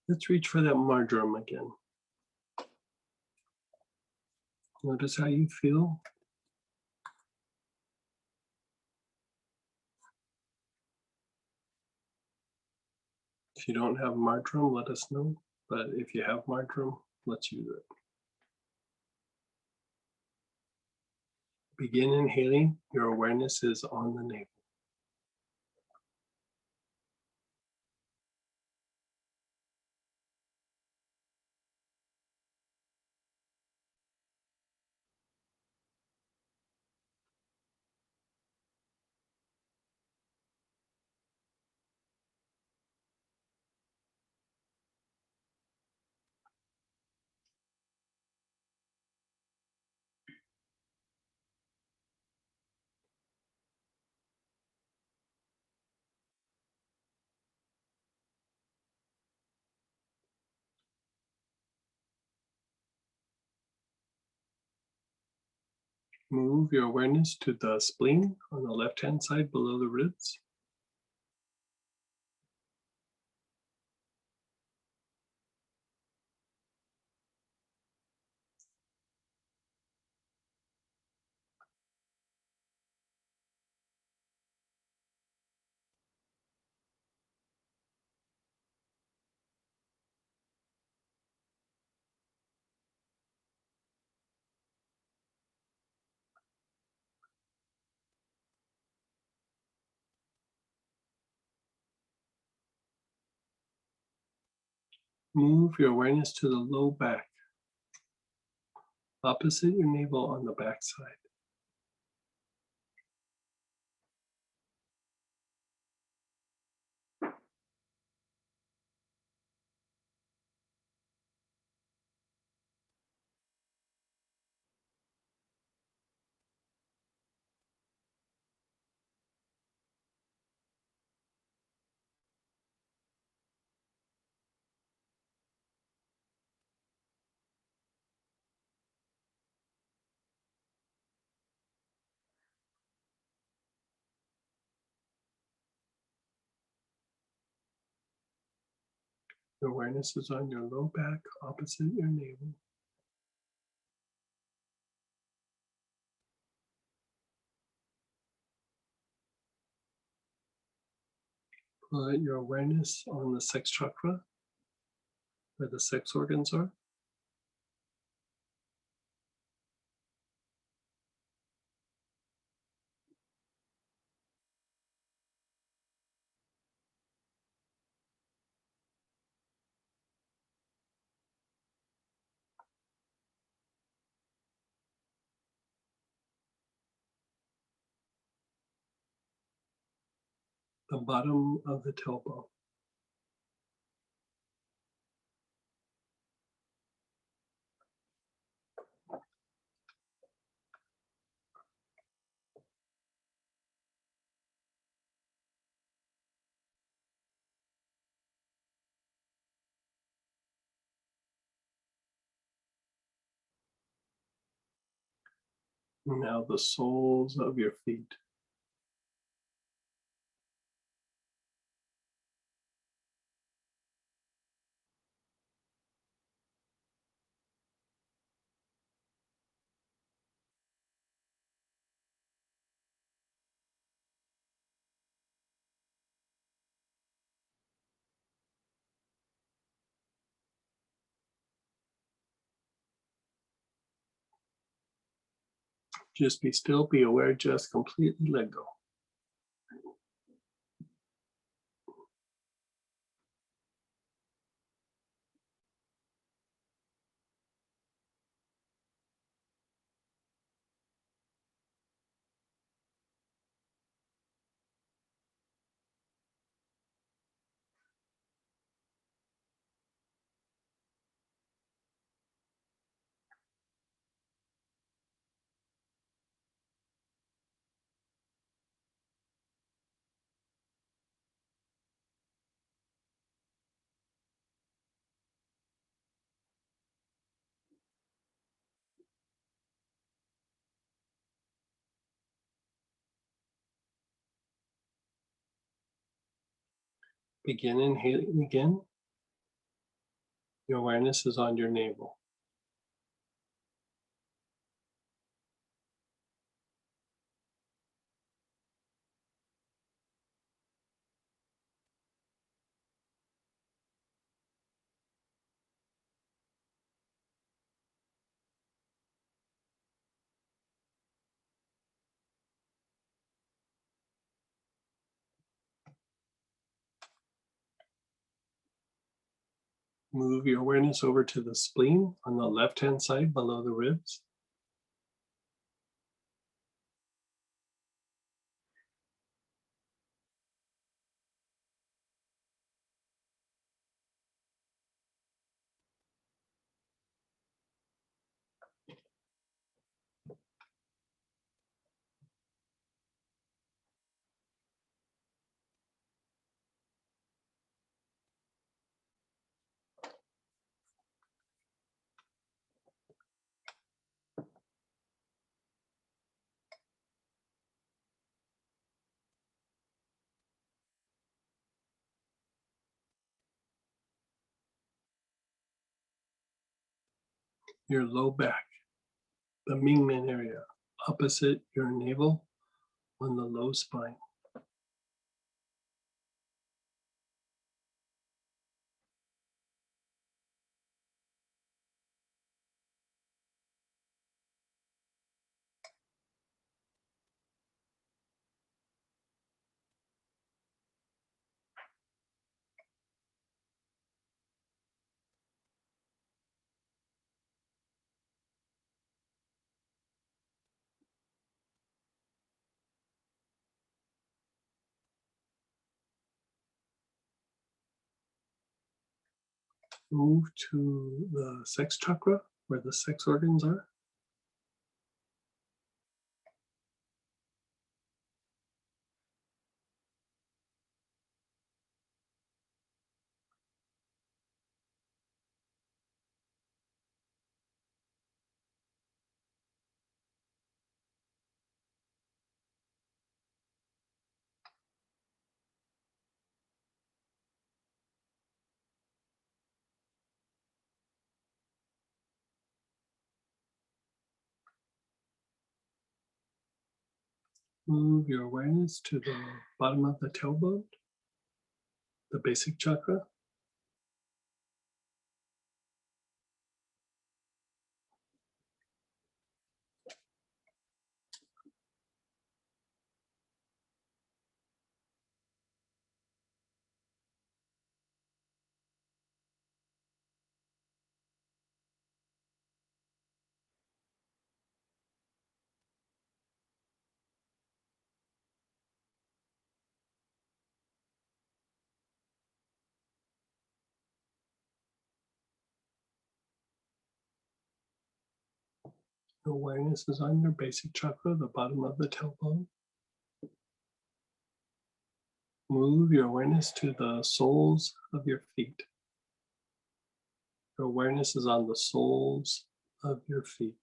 Let's reach for that marjoram again. Notice how you feel. If you don't have marjoram, let us know. But if you have marjoram, let's use it. Begin inhaling. Your awareness is on the navel. Move your awareness to the spleen on the left-hand side below the ribs. Move your awareness to the low back, opposite your navel on the back side. Your awareness is on your low back, opposite your navel. Put your awareness on the sex chakra, where the sex organs are. The bottom of the tailbone. Now the soles of your feet. Just be still, be aware, just completely let go. Begin inhaling again. Your awareness is on your navel. Move your awareness over to the spleen on the left-hand side below the ribs. your low back, the Mingmen area, opposite your navel on the low spine. Move to the sex chakra, where the sex organs are. Move your awareness to the bottom of the tailbone, the basic chakra. Awareness is on your basic chakra, the bottom of the tailbone. Move your awareness to the soles of your feet. Your awareness is on the soles of your feet.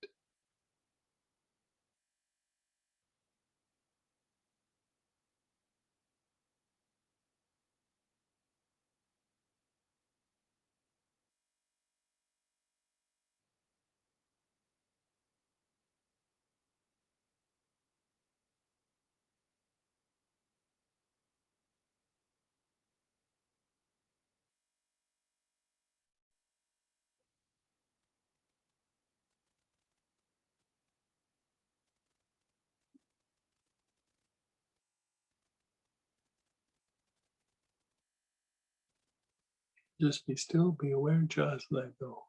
Just be still, be aware, just let go.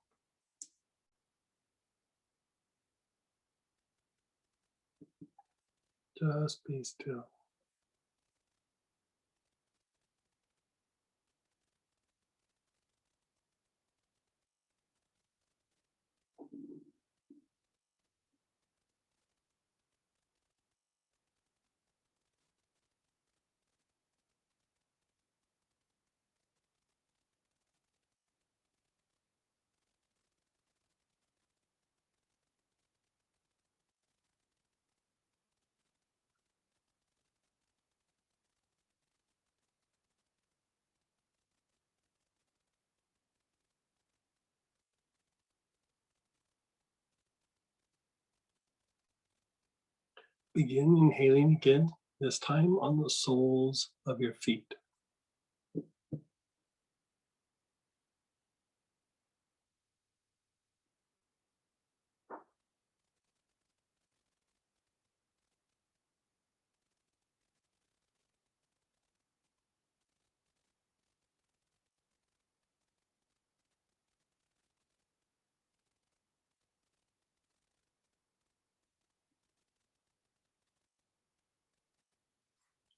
Just be still. Begin inhaling again, this time on the soles of your feet.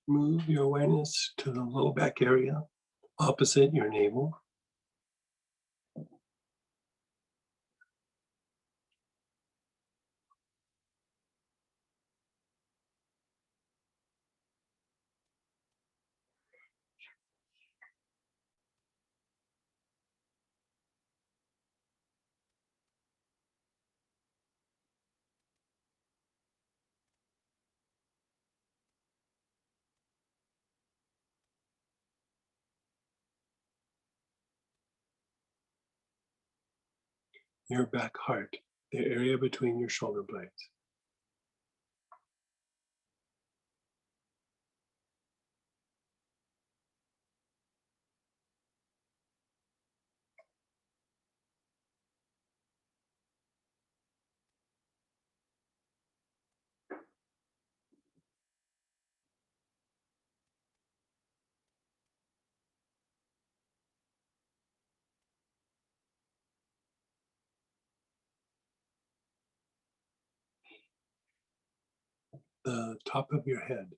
Move your awareness to the low back area, opposite your navel. Your back heart. the area between your shoulder blades. The top of your head.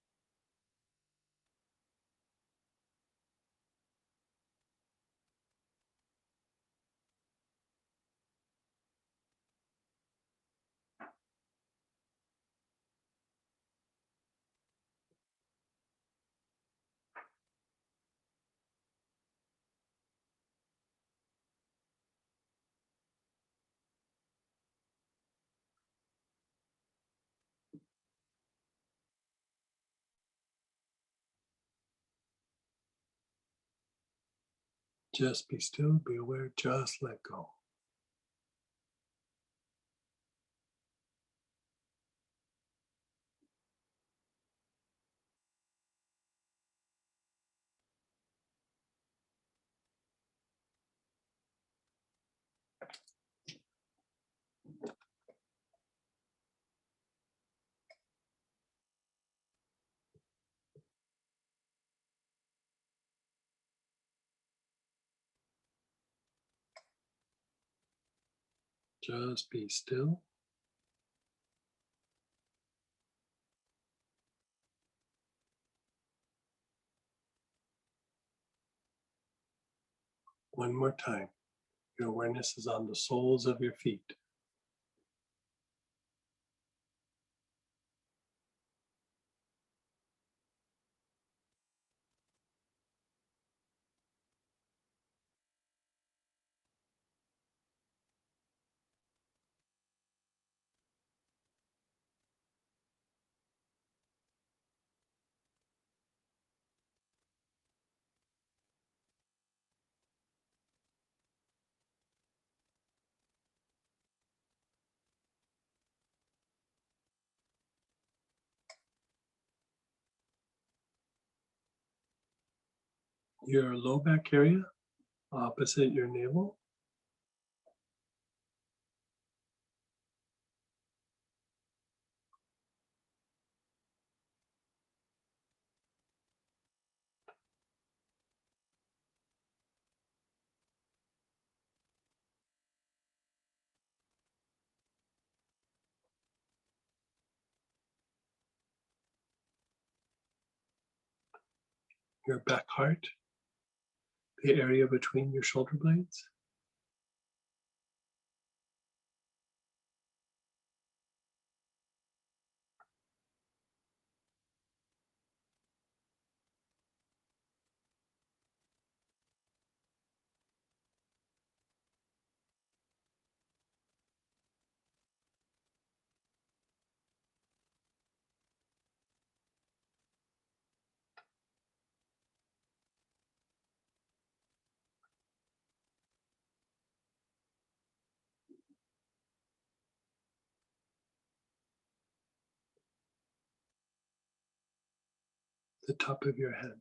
Just be still, be aware, just let go. Just be still. One more time. Your awareness is on the soles of your feet. Your low back area, opposite your navel. Your back heart, the area between your shoulder blades. The top of your head.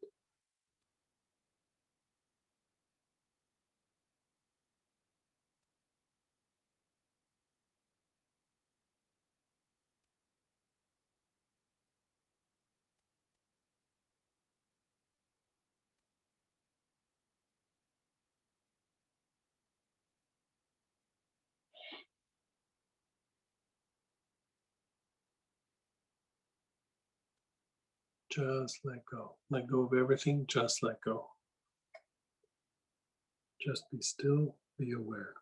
Just let go. Let go of everything, just let go. Just be still, be aware.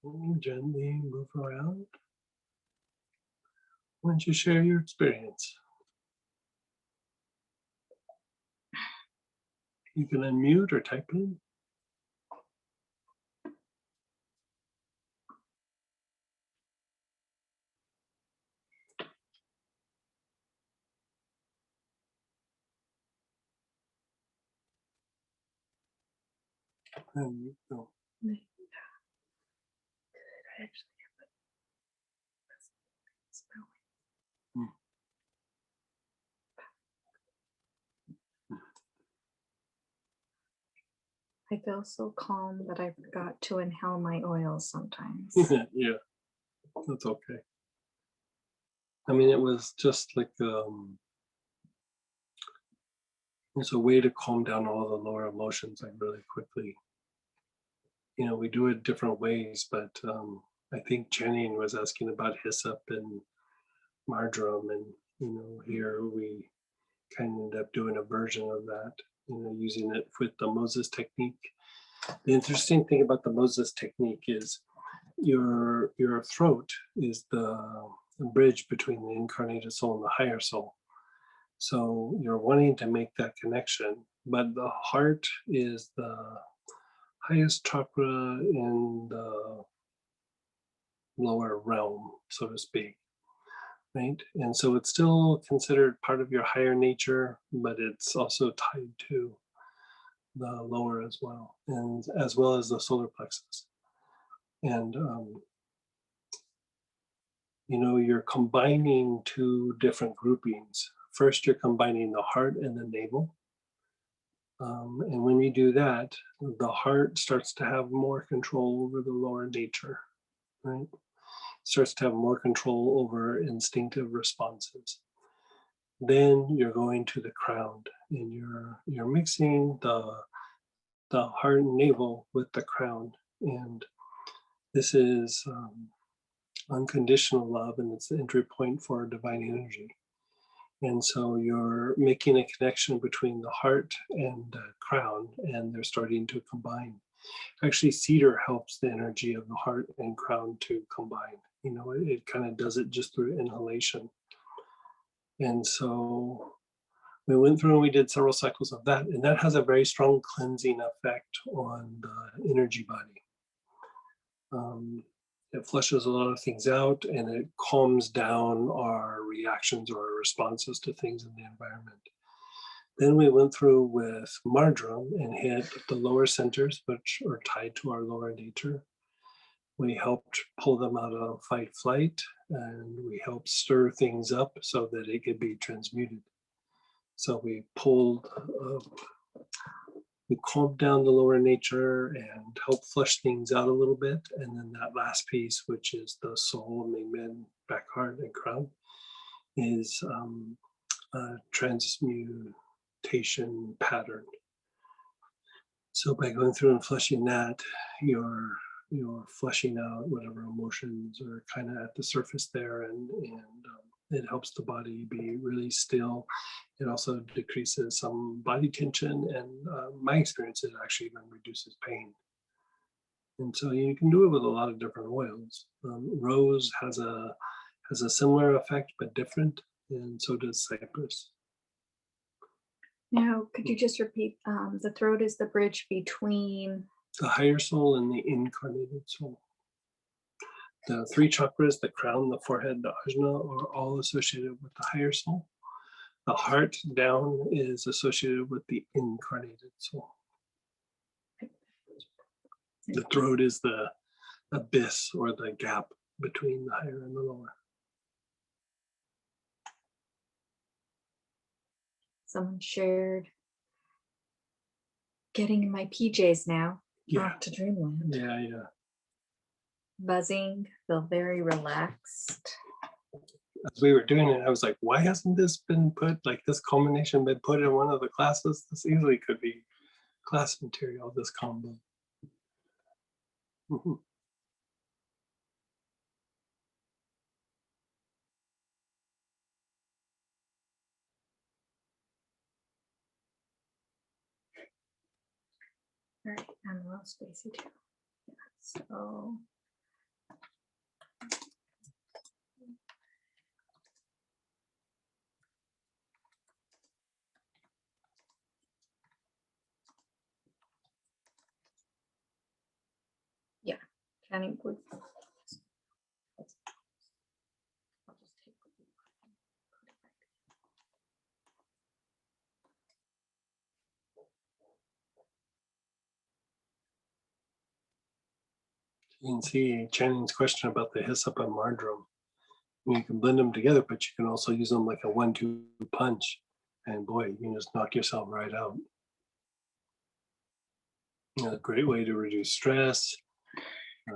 Gently move around. Why don't you share your experience? You can unmute or type in. And you go. I feel so calm that I forgot to inhale my oils sometimes. Yeah, that's okay. I mean, it was just like it's a way to calm down all the lower emotions like really quickly. You know, we do it different ways, but I think Jenny was asking about hyssop and marjoram, and you know, here we kind of end up doing a version of that, you know, using it with the Moses technique. The interesting thing about the Moses technique is your throat is the bridge between the incarnated soul and the higher soul. So you're wanting to make that connection, but the heart is the highest chakra in the lower realm, so to speak, right? And so it's still considered part of your higher nature, but it's also tied to the lower as well, and as well as the solar plexus. And you know, you're combining two different groupings. First, you're combining the heart and the navel. And when you do that, the heart starts to have more control over the lower nature, right? Starts to have more control over instinctive responses. Then you're going to the crown, and you're mixing the heart and navel with the crown, and this is unconditional love, and it's the entry point for divine energy. And so you're making a connection between the heart and the crown, and they're starting to combine. Actually, cedar helps the energy of the heart and crown to combine. You know, it kind of does it just through inhalation. And so we went through and we did several cycles of that, and that has a very strong cleansing effect on the energy body. It flushes a lot of things out, and it calms down our reactions or our responses to things in the environment. Then we went through with marjoram and hit the lower centers, which are tied to our lower nature. We helped pull them out of fight flight, and we helped stir things up so that it could be transmuted. So we calmed down the lower nature and helped flush things out a little bit. And then that last piece, which is the soul, Mingmen, back heart, and crown, is a transmutation pattern. So by going through and flushing that, you're flushing out whatever emotions are kind of at the surface there, and it helps the body be really still. It also decreases some body tension, and my experience, it actually even reduces pain. And so you can do it with a lot of different oils. Rose has a similar effect but different, and so does cypress. Now, could you just repeat, the throat is the bridge between? The higher soul and the incarnated soul. The three chakras, the crown, the forehead, the ajna, are all associated with the higher soul. The heart down is associated with the incarnated soul. The throat is the abyss or the gap between the higher and the lower. Someone shared getting in my PJs now, Yeah, off to dreamland. yeah. Buzzing, feel very relaxed. As we were doing it, I was like, why hasn't this been put, like this culmination been put in one of the classes? This easily could be class material, this combo. Mhm. All right, I'm a little spacey too. Yeah, so Jenny, would. You can see Channing's question about the hyssop and marjoram. You can blend them together, but you can also use them like a 1-2 punch. And boy, you can just knock yourself right out. A great way to reduce stress,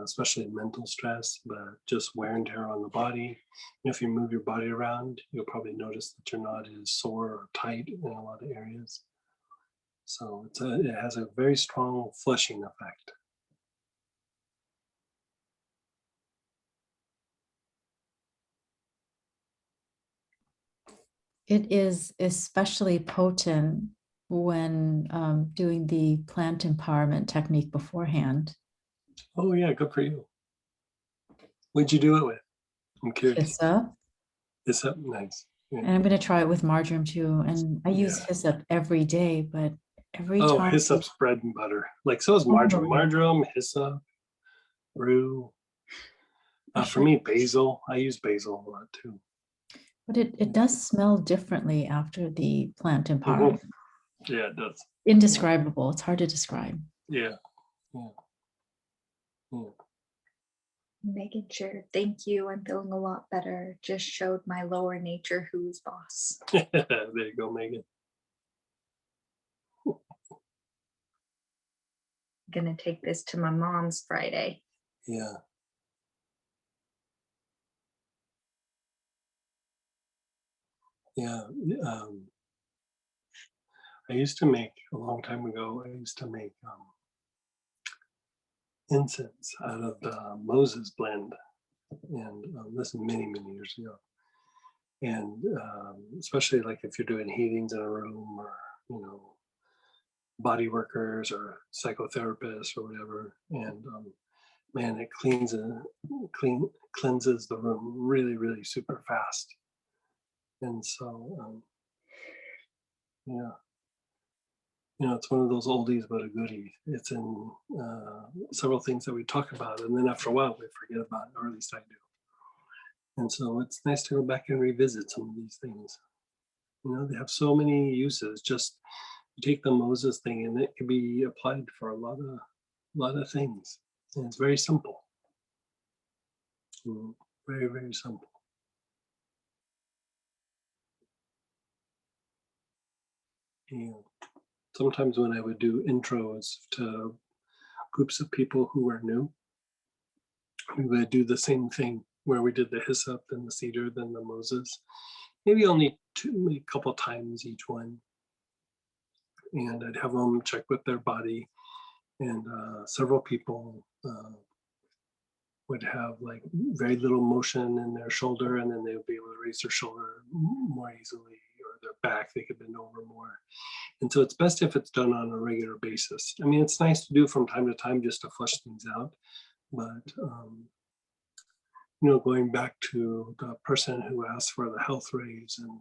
especially mental stress, but just wear and tear on the body. If you move your body around, you'll probably notice that you're not as sore or tight in a lot of areas. So it has a very strong flushing effect. It is especially potent when doing the plant empowerment technique beforehand. Oh yeah, good for you. What'd you do it with? I'm curious. Hyssop. Hyssop, nice. Yeah. And I'm going to try it with marjoram too. And I use hyssop every day, but every Oh, time. hyssop's bread and butter. Like so is marjoram. Oh, yeah. Marjoram, hyssop, rue. For me, basil. I use basil a lot too. But it does smell differently after the plant empowerment. Yeah, it does. Indescribable. It's hard to describe. Yeah. Yeah. Yeah. Making sure. Thank you. I'm feeling a lot better. Just showed my lower nature who's boss. There you go, Megan. Gonna take this to my mom's Friday. Yeah. Yeah. I used to make, a long time ago, I used to make incense out of the Moses blend. And this is many, many years ago. And especially like if you're doing healings in a room or, you know, body workers or psychotherapists or whatever. And man, it cleanses the room really, really super fast. And so, yeah. You know, it's one of those oldies but a goodie. It's in several things that we talk about, and then after a while we forget about it, or at least I do. And so it's nice to go back and revisit some of these things. You know, they have so many uses. Just take the Moses thing, and it can be applied for a lot of things. And it's very simple. Very, very simple. Yeah. Sometimes when I would do intros to groups of people who are new, we would do the same thing where we did the hyssop, then the cedar, then the Moses. Maybe only a couple times each one. And I'd have them check with their body. And several people would have like very little motion in their shoulder, and then they would be able to raise their shoulder more easily, or their back, they could bend over more. And so it's best if it's done on a regular basis. I mean, it's nice to do from time to time just to flush things out, but you know, going back to the person who asked for the health rays and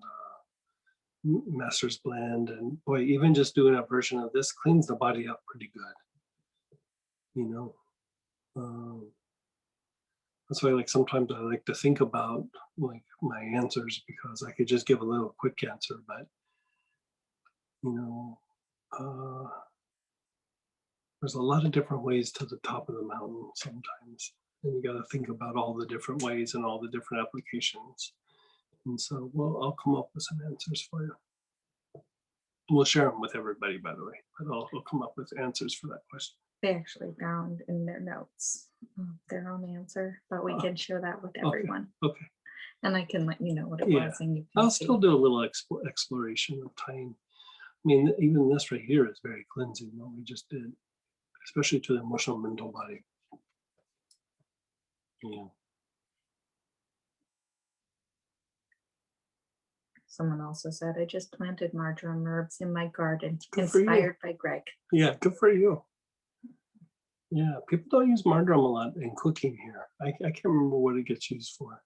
master's blend, and boy, even just doing a version of this cleans the body up pretty good. You know, that's why, like, sometimes I like to think about like my answers, because I could just give a little quick answer, but you know, there's a lot of different ways to the top of the mountain sometimes, and you got to think about all the different ways and all the different applications. And so, well, I'll come up with some answers for you. We'll share them with everybody, by the way, but I'll come up with answers for that question. They actually found in their notes their own answer, but we can share that with everyone. Okay. And I can let you know what it Yeah. was, and you can I'll see. still do a little exploration of time. I mean, even this right here is very cleansing, what we just did, especially to the emotional mental body. Yeah. Someone also said, I just planted marjoram herbs in my garden, Good for you. inspired by Greg. Yeah, good for you. Yeah, people don't use marjoram a lot in cooking here. I can't remember what it gets used for. I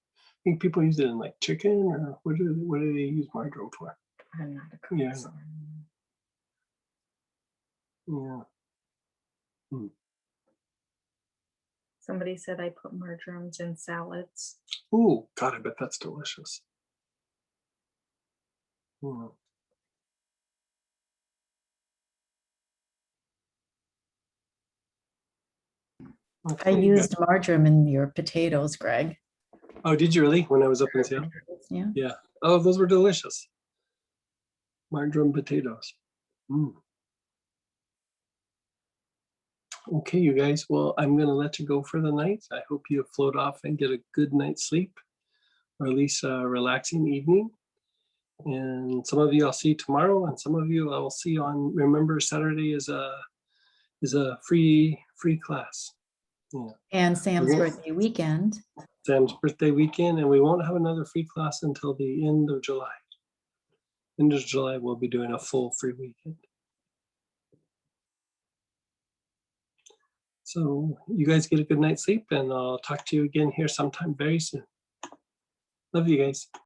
think people use it in like chicken, or what do they use marjoram for? I'm not a cook. Yeah. So. Yeah. Somebody said I put marjorams in salads. Ooh, God, I bet that's delicious. Mm. I Okay, good. used marjoram in your potatoes, Greg. Oh, did you really? When I was up in Seattle? Yeah. Yeah. Oh, those were delicious. Marjoram potatoes. Mm. Okay, you guys. Well, I'm going to let you go for the night. I hope you float off and get a good night's sleep, or at least a relaxing evening. And some of you I'll see tomorrow, and some of you I will see on. Remember, Saturday is a free class. Yeah. And Sam's Yeah. birthday weekend. Sam's birthday weekend, and we won't have another free class until the end of July. End of July, we'll be doing a full free weekend. So you guys get a good night's sleep, and I'll talk to you again here sometime very soon. Love you guys.